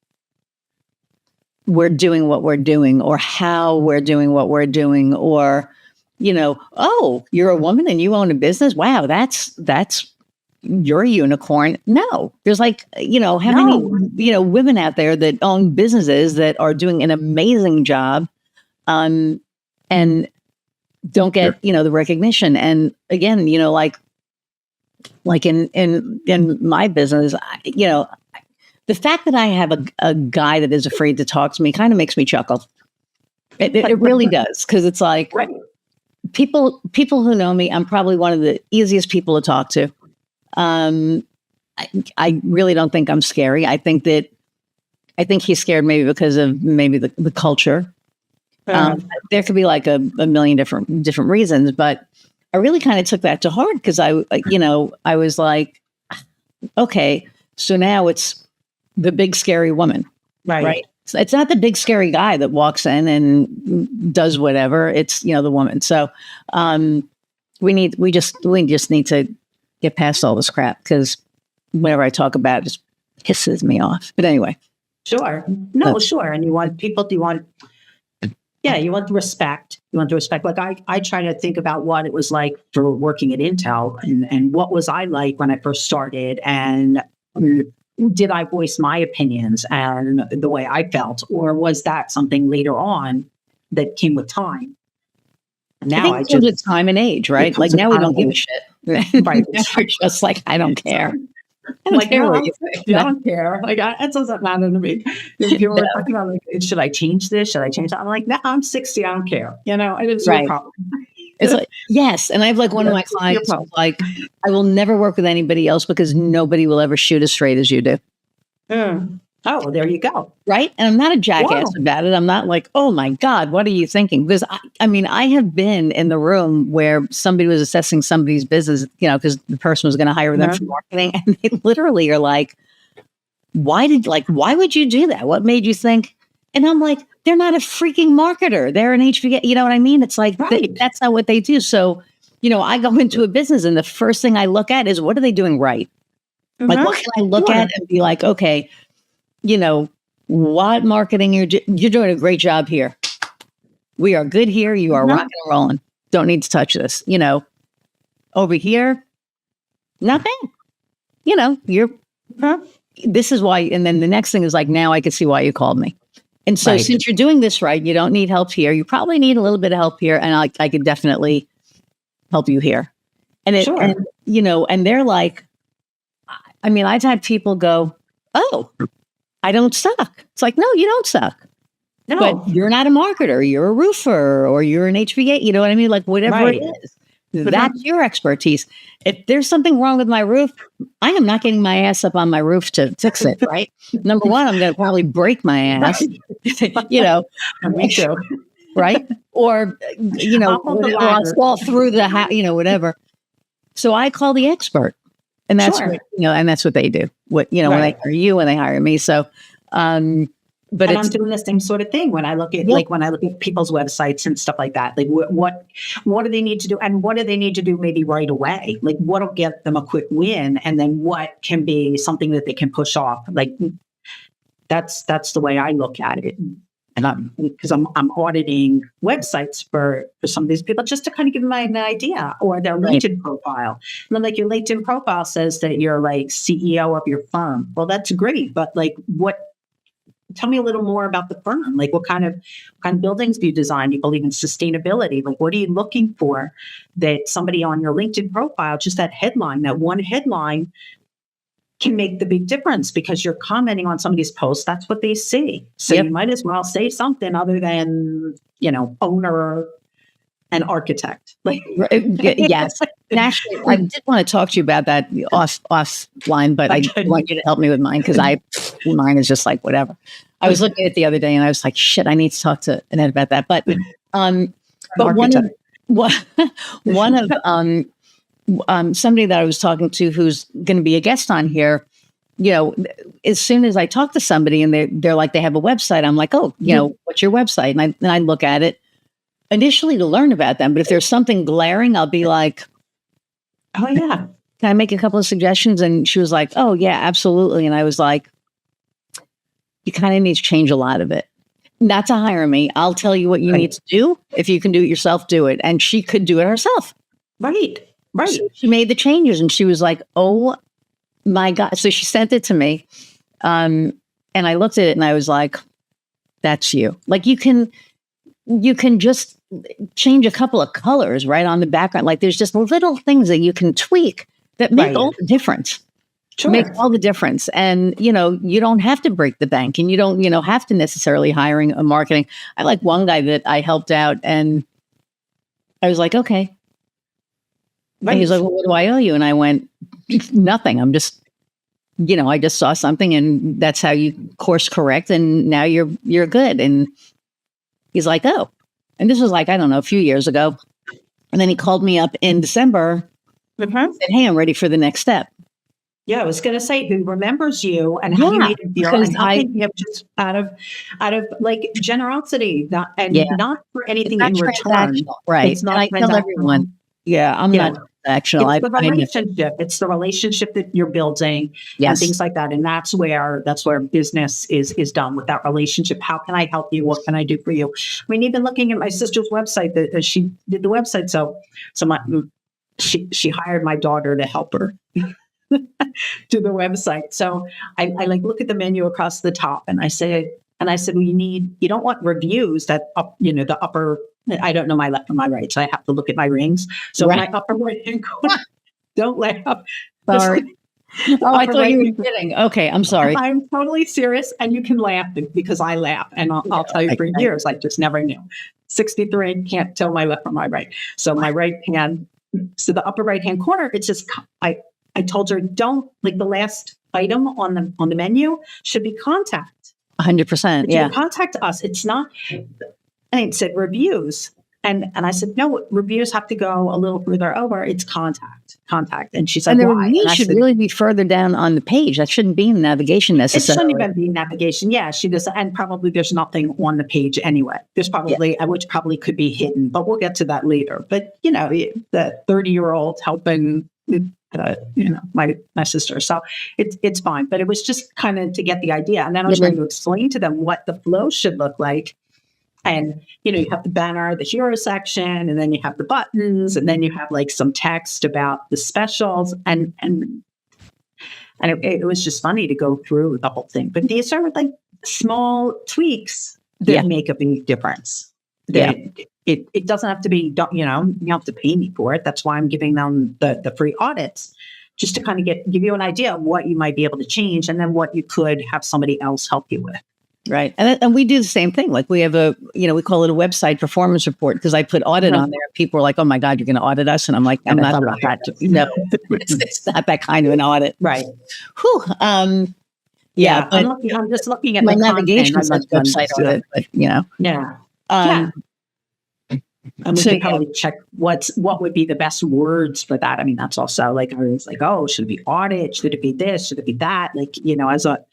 we're doing what we're doing, or how we're doing what we're doing, or, oh, you're a woman and you own a business. Wow, you're a unicorn. No, there's like, how many, women out there that own businesses that are doing an amazing job, and don't get, the recognition. And again, like in my business, the fact that I have a guy that is afraid to talk to me kind of makes me chuckle. It really does. Cause it's like people who know me, I'm probably one of the easiest people to talk to. I really don't think I'm scary. I think he's scared maybe because of maybe the culture. There could be like a million different reasons, but I really kind of took that to heart because I was like, okay, so now it's the big scary woman, right? So it's not the big scary guy that walks in and does whatever. It's the woman. So we just need to get past all this crap because whenever I talk about it, it just pisses me off. But anyway, sure, no, sure, and you want the respect. You want the respect. Like I try to think about what it was like for working at Intel and what was I like when I first started, and did I voice my opinions and the way I felt, or was that something later on that came with time? Now I just with time and age, right? Like now we don't give a shit. Right. We're just like, I don't care. I don't care what you think. I don't care. Like, it doesn't matter to me. People were talking about, like, should I change this? Should I change that? I'm like, no, I'm 60. I don't care. And it's no problem. It's like, yes. And I have like one of my clients, like, I will never work with anybody else because nobody will ever shoot as straight as you do. Oh, well, there you go. Right. And I'm not a jackass about it. I'm not like, oh my God, what are you thinking? Because I have been in the room where somebody was assessing somebody's business, because the person was going to hire them for marketing. And they literally are like, why would you do that? What made you think? And I'm like, they're not a freaking marketer. They're an HVA. You know what I mean? It's like, that's not what they do. So, I go into a business and the first thing I look at is what are they doing right? Like, what can I look at and be like, okay, what marketing you're doing a great job here. We are good here. You are rocking and rolling. Don't need to touch this. Over here, nothing. This is why. And then the next thing is like, now I can see why you called me. And so since you're doing this right, you don't need help here. You probably need a little bit of help here. And I could definitely help you here. And and they're like, I've had people go, oh, I don't suck. It's like, no, you don't suck. No. But you're not a marketer. You're a roofer or you're an HVA. You know what I mean? Like whatever it is, that's your expertise. If there's something wrong with my roof, I am not getting my ass up on my roof to fix it, right? Number one, I'm going to probably break my ass, Me too. Right? Or, I'll fall through the house, whatever. So I call the expert. And that's what, and that's what they do. When they hire you, when they hire me. So, but I'm doing the same sort of thing when I look at when I look at people's websites and stuff like that. Like what do they need to do, and what do they need to do maybe right away? Like what'll get them a quick win, and then what can be something that they can push off. Like that's the way I look at it. And because I'm auditing websites for some of these people just to kind of give them an idea, or their LinkedIn profile. And I'm like, your LinkedIn profile says that you're like CEO of your firm. Well, that's great, but like, tell me a little more about the firm. Like, what kind of buildings do you design? Do you believe in sustainability? Like, what are you looking for that somebody on your LinkedIn profile, just that one headline can make the big difference because you're commenting on somebody's post. That's what they see. So you might as well say something other than, owner and architect. Like, yes. And actually, I did want to talk to you about that offline, but I want you to help me with mine because mine is just like whatever. I was looking at it the other day and I was like, shit, I need to talk to Annette about that. But one of somebody that I was talking to who's going to be a guest on here, as soon as I talk to somebody and they're like, they have a website, I'm like, oh, what's your website? And I look at it initially to learn about them. But if there's something glaring, I'll be like, oh yeah, can I make a couple of suggestions? And she was like, oh yeah, absolutely. And I was like, you kind of need to change a lot of it. not to hire me. I'll tell you what you need to do. If you can do it yourself, do it. And she could do it herself. Right. So she made the changes and she was like, oh my God. So she sent it to me. And I looked at it and I was like, that's you. Like you can just change a couple of colors right on the background. Like there's just little things that you can tweak that make all the difference. Sure. Make all the difference. And, you don't have to break the bank and you don't, have to necessarily hiring a marketing. I like one guy that I helped out and I was like, okay. And he's like, well, what do I owe you? And I went, nothing. I'm just, I just saw something and that's how you course correct. And now you're good. And he's like, oh, and this was like, I don't know, a few years ago. And then he called me up in December and said, hey, I'm ready for the next step. Yeah, I was going to say, who remembers you and how you made it feel, and how you just out of like generosity, not for anything in return. Right. It's not. And I tell everyone, I'm not transactional. It's the relationship. It's the relationship that you're building and things like that. And that's where business is done, with that relationship. How can I help you? What can I do for you? I mean, even looking at my sister's website, that she did the website. So she hired my daughter to help her to the website. So I like look at the menu across the top and I said, well, you don't want reviews that up, the upper, I don't know my left from my right. So I have to look at my rings. So my upper right hand corner, don't laugh. Sorry. Oh, I thought you were kidding. Okay. I'm sorry. I'm totally serious. And you can laugh because I laugh. And I'll tell you for years, I just never knew. 63, can't tell my left from my right. So my right hand, so the upper right hand corner, it's just, I told her, don't, like the last item on the menu should be contact. 100%. Yeah. Contact us. It's not, and it said reviews. And I said, no, reviews have to go a little further over. It's contact. And she said, and the reviews should really be further down on the page. That shouldn't be in navigation necessarily. It shouldn't even be navigation. Yeah, she does. And probably there's nothing on the page anyway. There's probably, which probably could be hidden, but we'll get to that later. But, the 30-year-old helping my sister. So it's fine. But it was just kind of to get the idea. And then I was trying to explain to them what the flow should look like. And, you have the banner, the hero section, and then you have the buttons, and then you have like some text about the specials. And it was just funny to go through the whole thing. But these are like small tweaks that make a big difference. It doesn't have to be, you have to pay me for it. That's why I'm giving them the free audits, just to kind of give you an idea of what you might be able to change and then what you could have somebody else help you with. Right. And we do the same thing. Like we have we call it a website performance report because I put audit on there. People are like, oh my God, you're going to audit us. And I'm like, I'm not about that. No, it's not that kind of an audit. Right. Whew. I'm just looking at my the navigation website audit, but Yeah. And we can probably check what would be the best words for that. I mean, that's also like, I was like, oh, should it be audit? Should it be this? Should it be that? Like, as a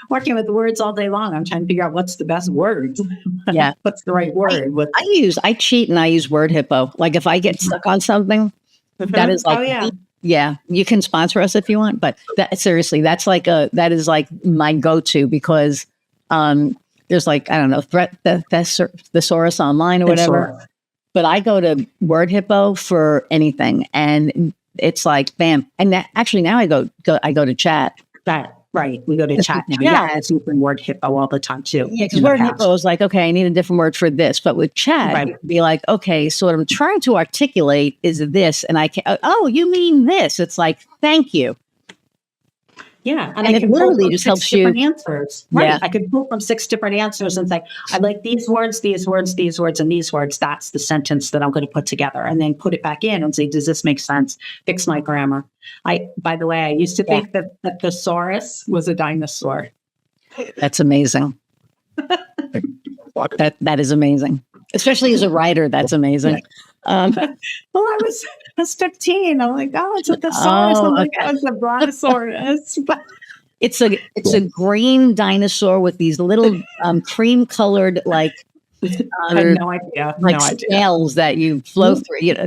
working with words all day long, I'm trying to figure out what's the best word. Yeah. What's the right word? I cheat and I use Word Hippo. Like if I get stuck on something, that is like, you can sponsor us if you want, but seriously, that is like my go-to because, there's like, I don't know, thesaurus online or whatever. But I go to Word Hippo for anything. And it's like, bam. And actually now I go to chat. Right. We go to chat now. Yeah. It's using Word Hippo all the time too. Yeah. Because Word Hippo is like, okay, I need a different word for this. But with chat, it'd be like, okay, so what I'm trying to articulate is this. And I can, oh, you mean this? It's like, thank you. Yeah. And it literally just helps you. Answers. Right. Yeah. I could pull from 6 different answers and say, I like these words, these words, these words, and these words. That's the sentence that I'm going to put together and then put it back in and say, does this make sense? Fix my grammar. By the way, I used to think that thesaurus was a dinosaur. That's amazing. That is amazing. Especially as a writer, that's amazing. Well, I was 15. I'm like, oh, it's a thesaurus. I'm like, oh, it's a brontosaurus. It's a green dinosaur with these little cream-colored I have no idea. Scales that you flow through. Like a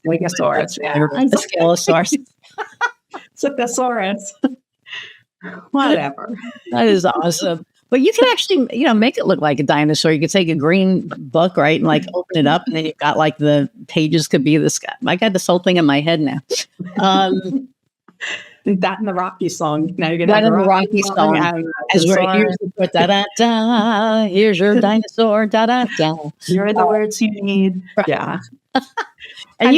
stegosaurus. A scaleosaurus. It's a thesaurus. Whatever. That is awesome. But you can actually, make it look like a dinosaur. You could take a green book, right, and like open it up, and then you've got like the pages could be this guy. I got this whole thing in my head now. That in the Rocky song. Now you're going to have the Rocky song. As we're here's the da da da. Here's your dinosaur. Da da da. Here are the words you need. Right. Yeah. And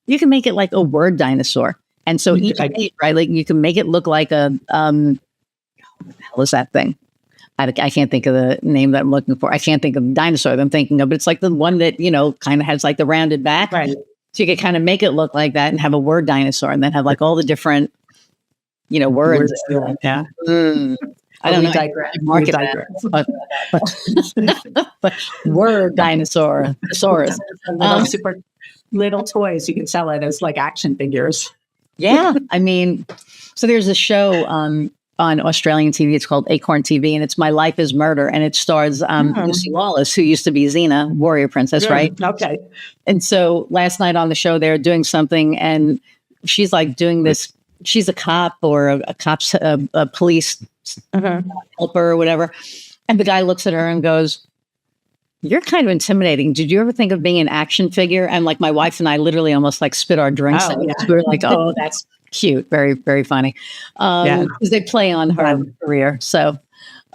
you can make it like a word dinosaur. And so each page, right, like you can make it look like a what the hell is that thing? I can't think of the name that I'm looking for. I can't think of the dinosaur that I'm thinking of, but it's like the one that, kind of has like the rounded back. Right. So you could kind of make it look like that and have a word dinosaur and then have like all the different, words. Yeah. I don't know. Market but word dinosaur, thesaurus. Super little toys. You can sell it as like action figures. Yeah. I mean, so there's a show on Australian TV. It's called Acorn TV, and it's My Life is Murder, and it stars Lucy Wallace, who used to be Xena, warrior princess, right? Okay. And so last night on the show, they're doing something, and she's like doing this. She's a cop or a police helper or whatever. And the guy looks at her and goes, "You're kind of intimidating. Did you ever think of being an action figure?" And like my wife and I literally almost like spit our drinks out. We were like, "Oh, that's cute." Very, very funny. Because they play on her career. So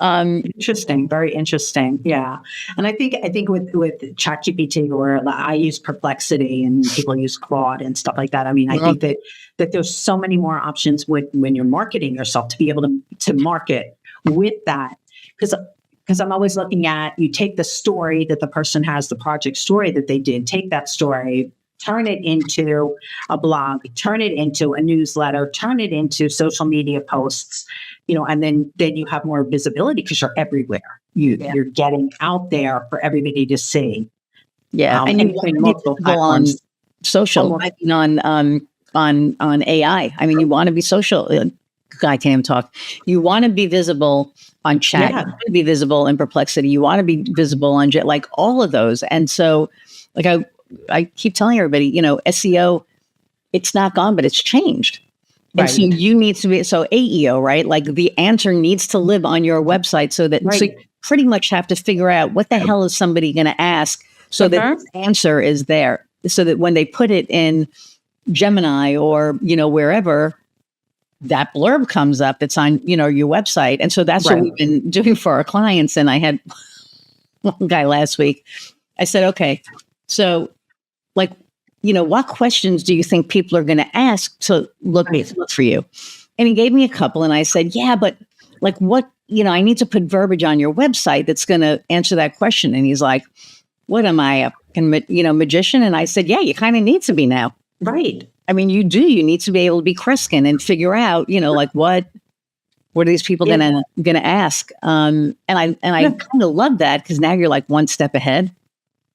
interesting. Very interesting. Yeah. And I think with ChatGPT, or I use Perplexity and people use Claude and stuff like that. I mean, I think that there's so many more options when you're marketing yourself to be able to market with that. Because I'm always looking at, you take the story that the person has, the project story that they did, take that story, turn it into a blog, turn it into a newsletter, turn it into social media posts, and then you have more visibility because you're everywhere. You're getting out there for everybody to see. Yeah. And you want multiple on social, I mean, on AI. I mean, you want to be social. I can't even talk. You want to be visible on chat. You want to be visible in Perplexity. You want to be visible on like all of those. And so like I keep telling everybody, SEO, it's not gone, but it's changed. Right. And so you need to be, AEO, right? Like the answer needs to live on your website so you pretty much have to figure out what the hell is somebody going to ask so that the answer is there. So that when they put it in Gemini or, wherever, that blurb comes up that's on, your website. And so that's what we've been doing for our clients. And I had one guy last week, I said, okay, so like, what questions do you think people are going to ask to look for you? And he gave me a couple and I said, yeah, but like what, I need to put verbiage on your website that's going to answer that question. And he's like, what am I, a magician? And I said, yeah, you kind of need to be now. Right. I mean, you need to be able to be Kreskin and figure out, like what are these people gonna ask? And I kind of love that because now you're like one step ahead.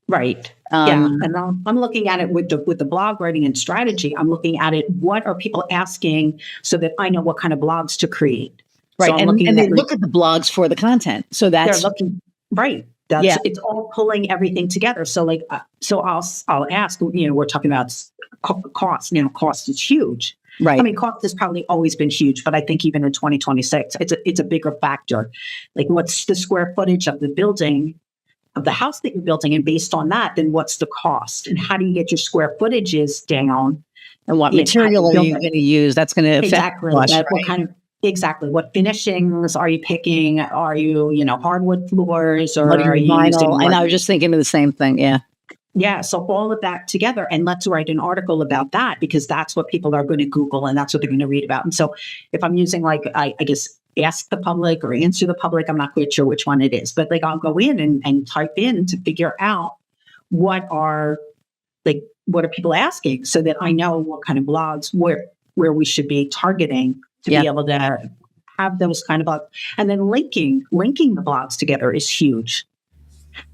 Right. And I'm looking at it with the blog writing and strategy. I'm looking at it. What are people asking so that I know what kind of blogs to create? Right. So and they look at the blogs for the content. So that's they're looking right. It's all pulling everything together. So like, I'll ask, we're talking about cost, cost is huge. Right. I mean, cost has probably always been huge, but I think even in 2026, it's a bigger factor. Like what's the square footage of the building, of the house that you're building? And based on that, then what's the cost? And how do you get your square footages down? And what material are you going to use? That's going to affect what kind of what finishings are you picking? Are you, hardwood floors or are you using and I was just thinking of the same thing. Yeah. Yeah. So all of that together, and let's write an article about that because that's what people are going to Google and that's what they're going to read about. And so if I'm using like, I guess, ask the public or answer the public, I'm not quite sure which one it is, but like I'll go in and type in to figure out what are people asking so that I know what kind of blogs where we should be targeting to be able to have those kind of blogs. And then linking the blogs together is huge.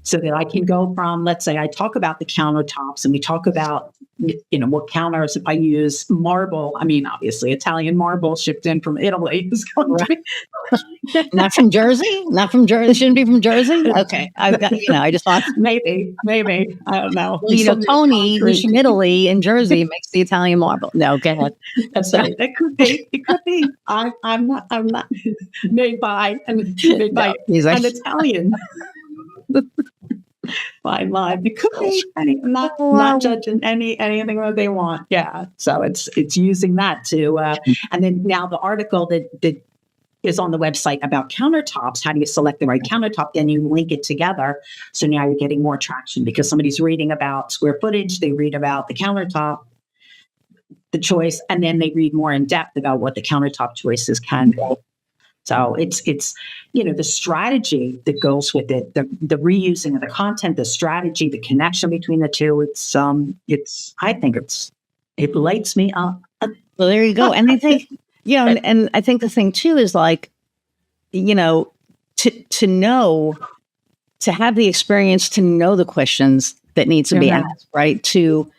so that I can go from, let's say I talk about the countertops and we talk about, what counters, if I use marble, I mean, obviously Italian marble shipped in from Italy is going to be. Not from Jersey? Not from Jersey? Shouldn't be from Jersey? Okay. I've got, I just thought. Maybe. I don't know. Well, Tony, who's from Italy and Jersey, makes the Italian marble. No, go ahead. That's right. It could be. I'm not made by an Italian. By it could be. I'm not judging anything that they want. Yeah. So it's using that to, and then now the article that is on the website about countertops. How do you select the right countertop? Then you link it together. So now you're getting more traction because somebody's reading about square footage. They read about the countertop, the choice, and then they read more in depth about what the countertop choices can be. So it's the strategy that goes with it, the reusing of the content, the strategy, the connection between the two. I think it lights me up. Well, there you go. And I think, and I think the thing too is like, to know, to have the experience, to know the questions that need to be asked, right? To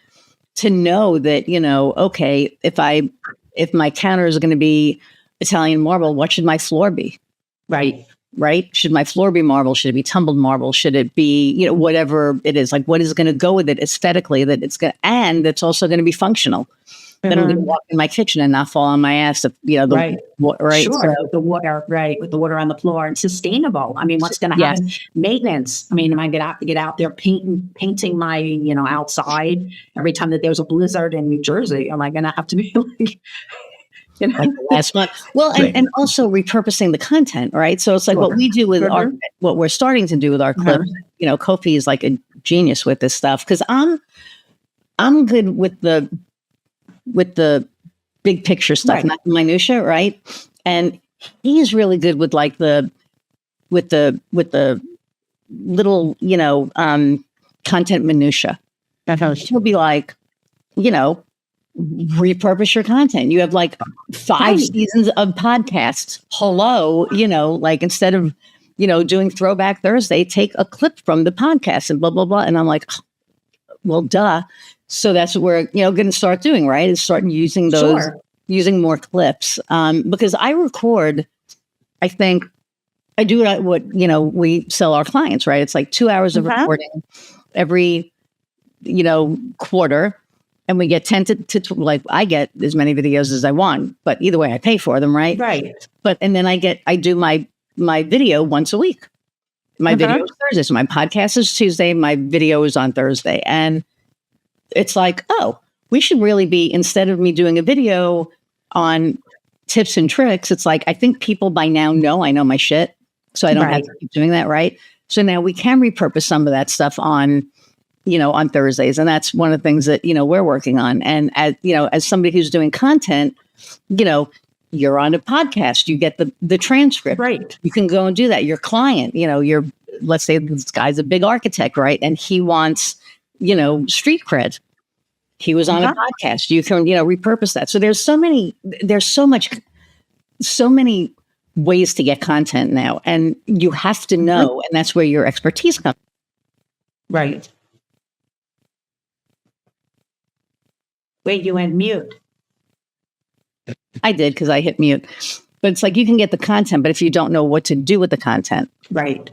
know that, okay, if my counter is going to be Italian marble, what should my floor be? Right. Should my floor be marble? Should it be tumbled marble? Should it be, whatever it is, like what is going to go with it aesthetically that it's going to, and it's also going to be functional. Then I'm going to walk in my kitchen and not fall on my ass. If, right. Sure. So, the water, right. With the water on the floor and sustainable. I mean, what's going to happen? Yes. Maintenance. I mean, am I going to have to get out there painting my, outside every time that there's a blizzard in New Jersey? Am I going to have to be like, like the last month? Well, and also repurposing the content, right? So it's like what we do with what we're starting to do with our clips. Kofi is like a genius with this stuff because I'm good with the big picture stuff, not the minutia, right? And he's really good with like with the little, content minutia. He'll be like, repurpose your content. You have like 5 seasons of podcasts. Hello, like instead of, doing Throwback Thursday, take a clip from the podcast and blah, blah, blah. And I'm like, well, duh. So that's what we're, going to start doing, right? Is starting using those, using more clips. Because I record, I think I do what, we sell our clients, right? It's like 2 hours of recording every, quarter. And we get 10 to like, I get as many videos as I want, but either way I pay for them, right? Right. But, and then I do my video once a week. My video is Thursday. So my podcast is Tuesday. My video is on Thursday. And it's like, oh, we should really be, instead of me doing a video on tips and tricks, it's like, I think people by now know I know my shit. So I don't have to keep doing that, right? So now we can repurpose some of that stuff on Thursdays. And that's one of the things that, we're working on. And as somebody who's doing content, you're on a podcast, you get the transcript. Right. You can go and do that. Your client, let's say this guy's a big architect, right? And he wants, street cred. He was on a podcast. You can, repurpose that. So there's so many ways to get content now. And you have to know, and that's where your expertise comes. Right. Wait, you went mute. I did because I hit mute. But it's like you can get the content, but if you don't know what to do with the content. Right.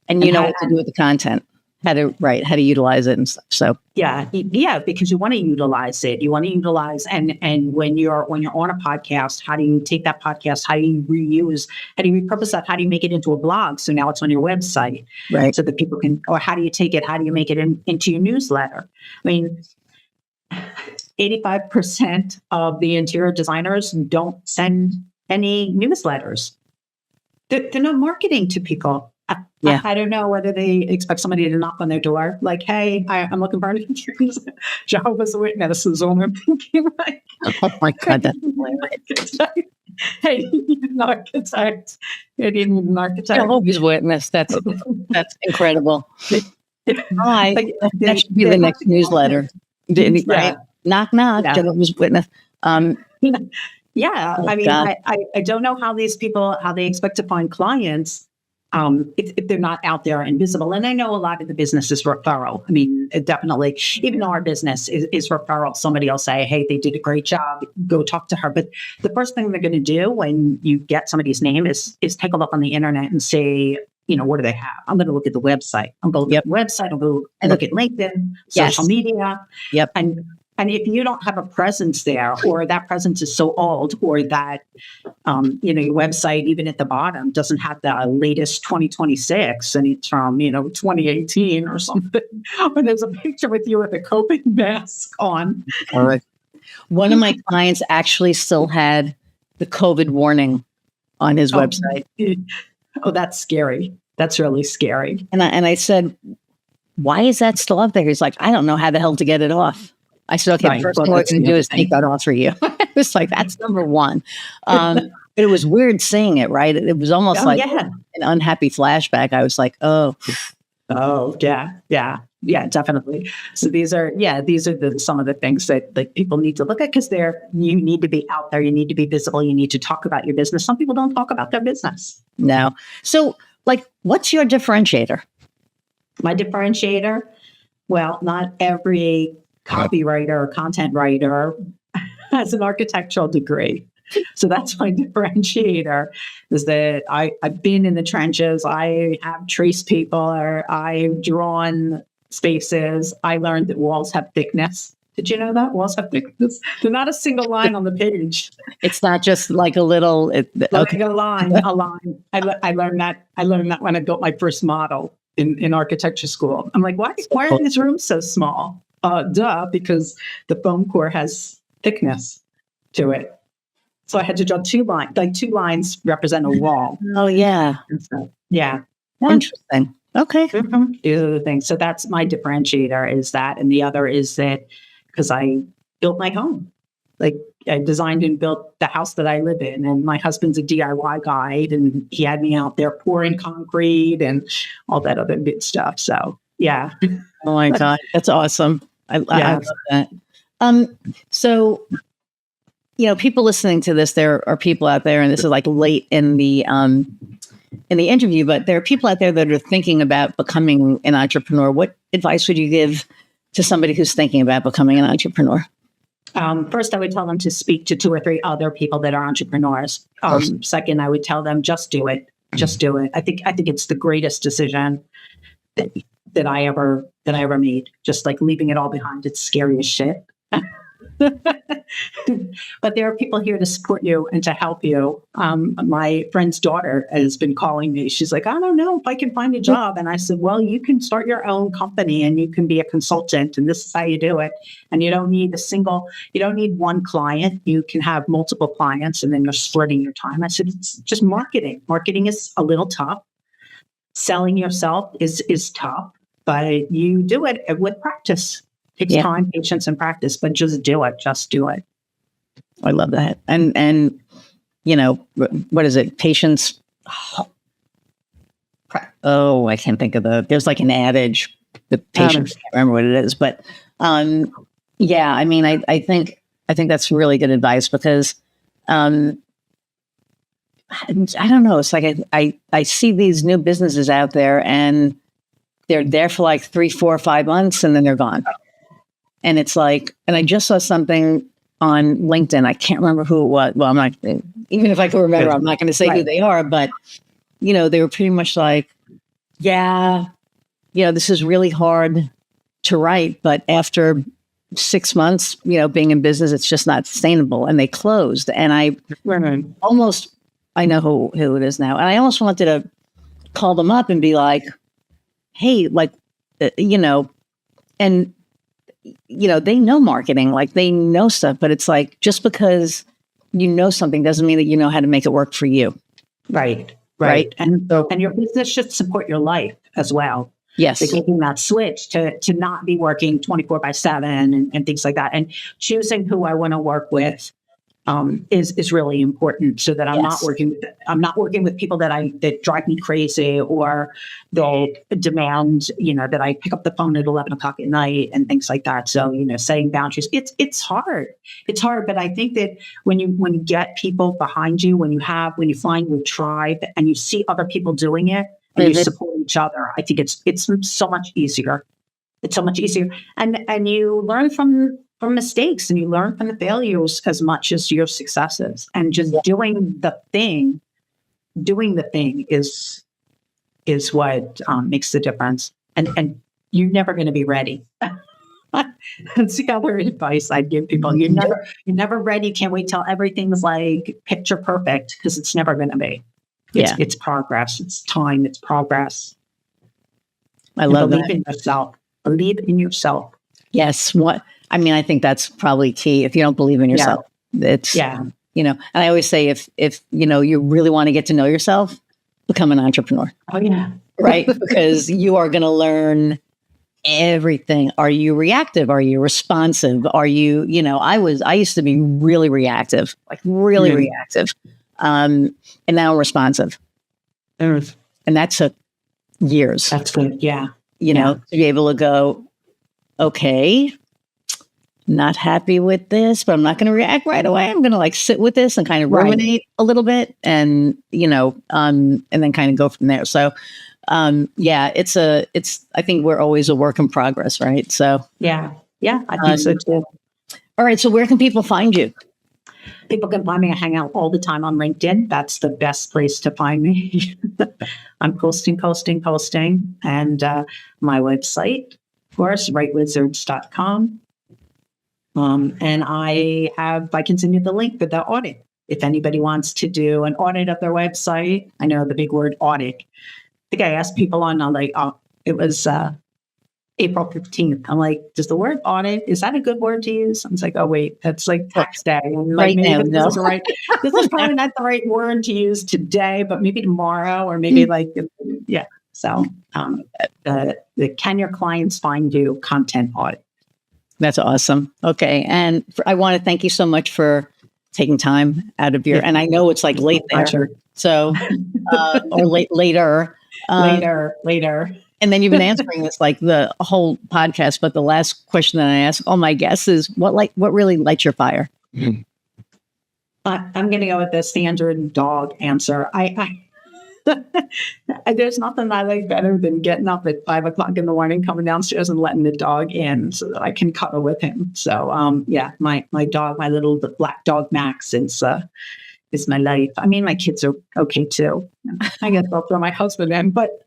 And you know what to do with the content. How to utilize it and stuff. So yeah, because you want to utilize it. You want to utilize and when you're on a podcast, how do you take that podcast? How do you reuse? How do you repurpose that? How do you make it into a blog? So now it's on your website, right? So that people can. Or how do you take it? How do you make it into your newsletter? I mean, 85% of the interior designers don't send any newsletters. They're not marketing to people. I don't know whether they expect somebody to knock on their door, like, "Hey, I'm looking for an Jehovah's Witnesses," or I'm thinking, like, "Oh my God, that's hilarious." Hey, you need an architect. You need an architect. Jehovah's Witness. That's incredible. That should be the next newsletter. Right? Knock, knock. Yeah. Jehovah's Witness. Yeah, I mean, I don't know how these people, how they expect to find clients if they're not out there and visible. And I know a lot of the business is referral. I mean, definitely, even though our business is referral, somebody will say, hey, they did a great job, go talk to her. But the first thing they're going to do when you get somebody's name is take a look on the internet and say, what do they have? I'm going to look at the website. I'm going to look at the website. I'll go and look at LinkedIn, social media. Yep. And if you don't have a presence there, or that presence is so old, or that, your website, even at the bottom, doesn't have the latest 2026 and it's from, 2018 or something, or there's a picture with you with a COVID mask on. All right. One of my clients actually still had the COVID warning on his website. Oh, that's scary. That's really scary. And I said, why is that still up there? He's like, I don't know how the hell to get it off. I said, okay, the first thing we're going to do is take that off for you. It's like, that's number one. But it was weird seeing it, right? It was almost an unhappy flashback. I was like, oh, yeah, definitely. So these are some of the things that people need to look at, because you need to be out there. You need to be visible. You need to talk about your business. Some people don't talk about their business. No. So what's your differentiator? My differentiator? Well, not every copywriter or content writer has an architectural degree. So that's my differentiator, is that I've been in the trenches. I have traced people, or I've drawn spaces. I learned that walls have thickness. Did you know that? Walls have thickness. They're not a single line on the page. It's not just like a little... Like a line. I learned that. I learned that when I built my first model in architecture school. I'm like, why are these rooms so small? Because the foam core has thickness to it. So I had to draw two lines. Like, two lines represent a wall. Oh, yeah. So, yeah. Interesting. Okay. Mm-hmm. The other thing. So that's my differentiator, is that. And the other is that because I built my home. Like, I designed and built the house that I live in. And my husband's a DIY guide, and he had me out there pouring concrete and all that other good stuff. So, yeah. Oh, my God. That's awesome. I love that. So, people listening to this, there are people out there, and this is like late in the interview, but there are people out there that are thinking about becoming an entrepreneur. What advice would you give to somebody who's thinking about becoming an entrepreneur? First, I would tell them to speak to 2 or 3 other people that are entrepreneurs. Second, I would tell them, just do it. Just do it. I think it's the greatest decision that I ever made. Just like leaving it all behind. It's scary as shit. But there are people here to support you and to help you. My friend's daughter has been calling me. She's like, I don't know if I can find a job. And I said, well, you can start your own company and you can be a consultant, and this is how you do it. And you don't need one client. You can have multiple clients, and then you're splitting your time. I said, it's just marketing. Marketing is a little tough. Selling yourself is tough, but you do it with practice. Takes time, patience, and practice, but just do it. Just do it. I love that. And what is it? Patience. Oh, I can't think of there's like an adage, the patience, I can't remember what it is, but yeah, I mean, I think that's really good advice, because I don't know. It's like, I see these new businesses out there, and they're there for like 3, 4, 5 months, and then they're gone. And it's like, and I just saw something on LinkedIn. I can't remember who it was. Well, I'm not, even if I can remember, I'm not going to say who they are, but, they were pretty much like, this is really hard to write, but after 6 months, being in business, it's just not sustainable. And they closed. And I know who it is now. And I almost wanted to call them up and be like, hey, and they know marketing, like they know stuff, but it's like, just because you know something doesn't mean that you know how to make it work for you. Right. And your business should support your life as well. Yes. Like making that switch to not be working 24/7 and things like that. And choosing who I want to work with is really important, so that I'm not working with people that drive me crazy, or they'll demand, that I pick up the phone at 11 o'clock at night and things like that. So, setting boundaries, it's hard. It's hard. But I think that when you get people behind you, when you find your tribe and you see other people doing it, and you support each other, I think it's so much easier. It's so much easier. And you learn from mistakes, and you learn from the failures as much as your successes. And just doing the thing is what makes the difference. And you're never going to be ready. That's the other advice I'd give people. You're never ready. You can't wait till everything's like picture perfect, because it's never going to be. It's progress. It's time. It's progress. I love that. Believe in yourself. Believe in yourself. Yes. I think that's probably key. If you don't believe in yourself, it's, and I always say, if you really want to get to know yourself, become an entrepreneur. Oh, yeah. Right? Because you are going to learn everything. Are you reactive? Are you responsive? Are you, I used to be really reactive, reactive. And now I'm responsive. And that took years. That's good. Yeah. To be able to go, okay, not happy with this, but I'm not going to react right away. I'm going to sit with this and kind of ruminate a little bit, and, and then kind of go from there. So, I think we're always a work in progress, right? So, yeah, I think so too. All right. So where can people find you? People can find me. I hang out all the time on LinkedIn. That's the best place to find me. I'm posting. And my website, of course, writewizards.com. And I can send you the link for the audit. If anybody wants to do an audit of their website, I know the big word audit. I think I asked people on it was April 15th. I'm like, does the word audit, is that a good word to use? I was like, oh wait, that's like tax day. And right now, no. This is probably not the right word to use today, but maybe tomorrow, or maybe So the Can Your Clients Find You content audit. That's awesome. Okay. And I want to thank you so much for taking time out of and I know it's late there. So, or later. Later. And then you've been answering this the whole podcast, but the last question that I ask all my guests is, what really lights your fire? I'm going to go with the standard dog answer. There's nothing I like better than getting up at 5 o'clock in the morning, coming downstairs and letting the dog in so that I can cuddle with him. So, my dog, my little black dog Max, is my life. I mean, my kids are okay too. I guess I'll throw my husband in, but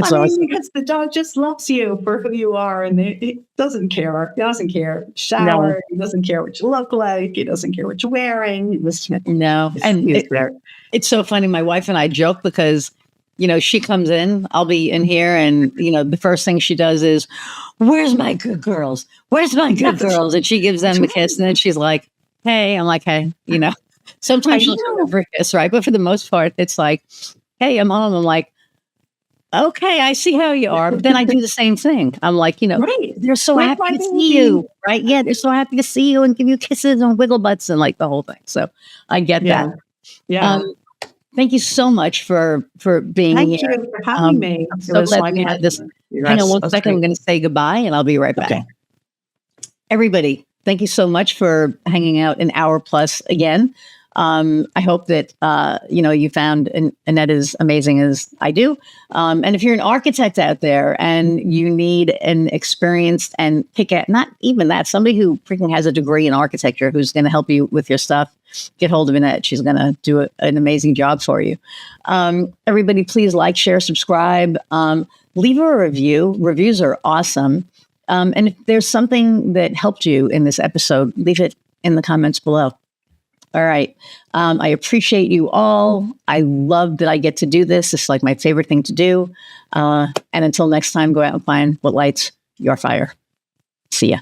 awesome. Because the dog just loves you for who you are, and it doesn't care. He doesn't care. Shower. No. He doesn't care what you look like. He doesn't care what you're wearing. No. And it's so funny. My wife and I joke because, she comes in, I'll be in here, and, the first thing she does is, where's my good girls? Where's my good girls? And she gives them a kiss, and then she's like, hey. I'm like, hey, sometimes she'll turn over a kiss, right? But for the most part, it's like, hey, I'm on. I'm like, okay, I see how you are. But then I do the same thing. I'm like, they're so happy to see you, right? Yeah, they're so happy to see you and give you kisses and wiggle butts and the whole thing. So I get that. Yeah. Thank you so much for being here. Thank you for having me. I'm so glad we had this. Hang on one second. I'm going to say goodbye, and I'll be right back. Okay. Everybody, thank you so much for hanging out an hour plus again. I hope that, you found Annette as amazing as I do. And if you're an architect out there and you need an experienced and not even that, somebody who freaking has a degree in architecture who's going to help you with your stuff, get hold of Annette. She's going to do an amazing job for you. Everybody, please like, share, subscribe, leave a review. Reviews are awesome. And if there's something that helped you in this episode, leave it in the comments below. All right. I appreciate you all. I love that I get to do this. It's my favorite thing to do. And until next time, go out and find what lights your fire. See ya.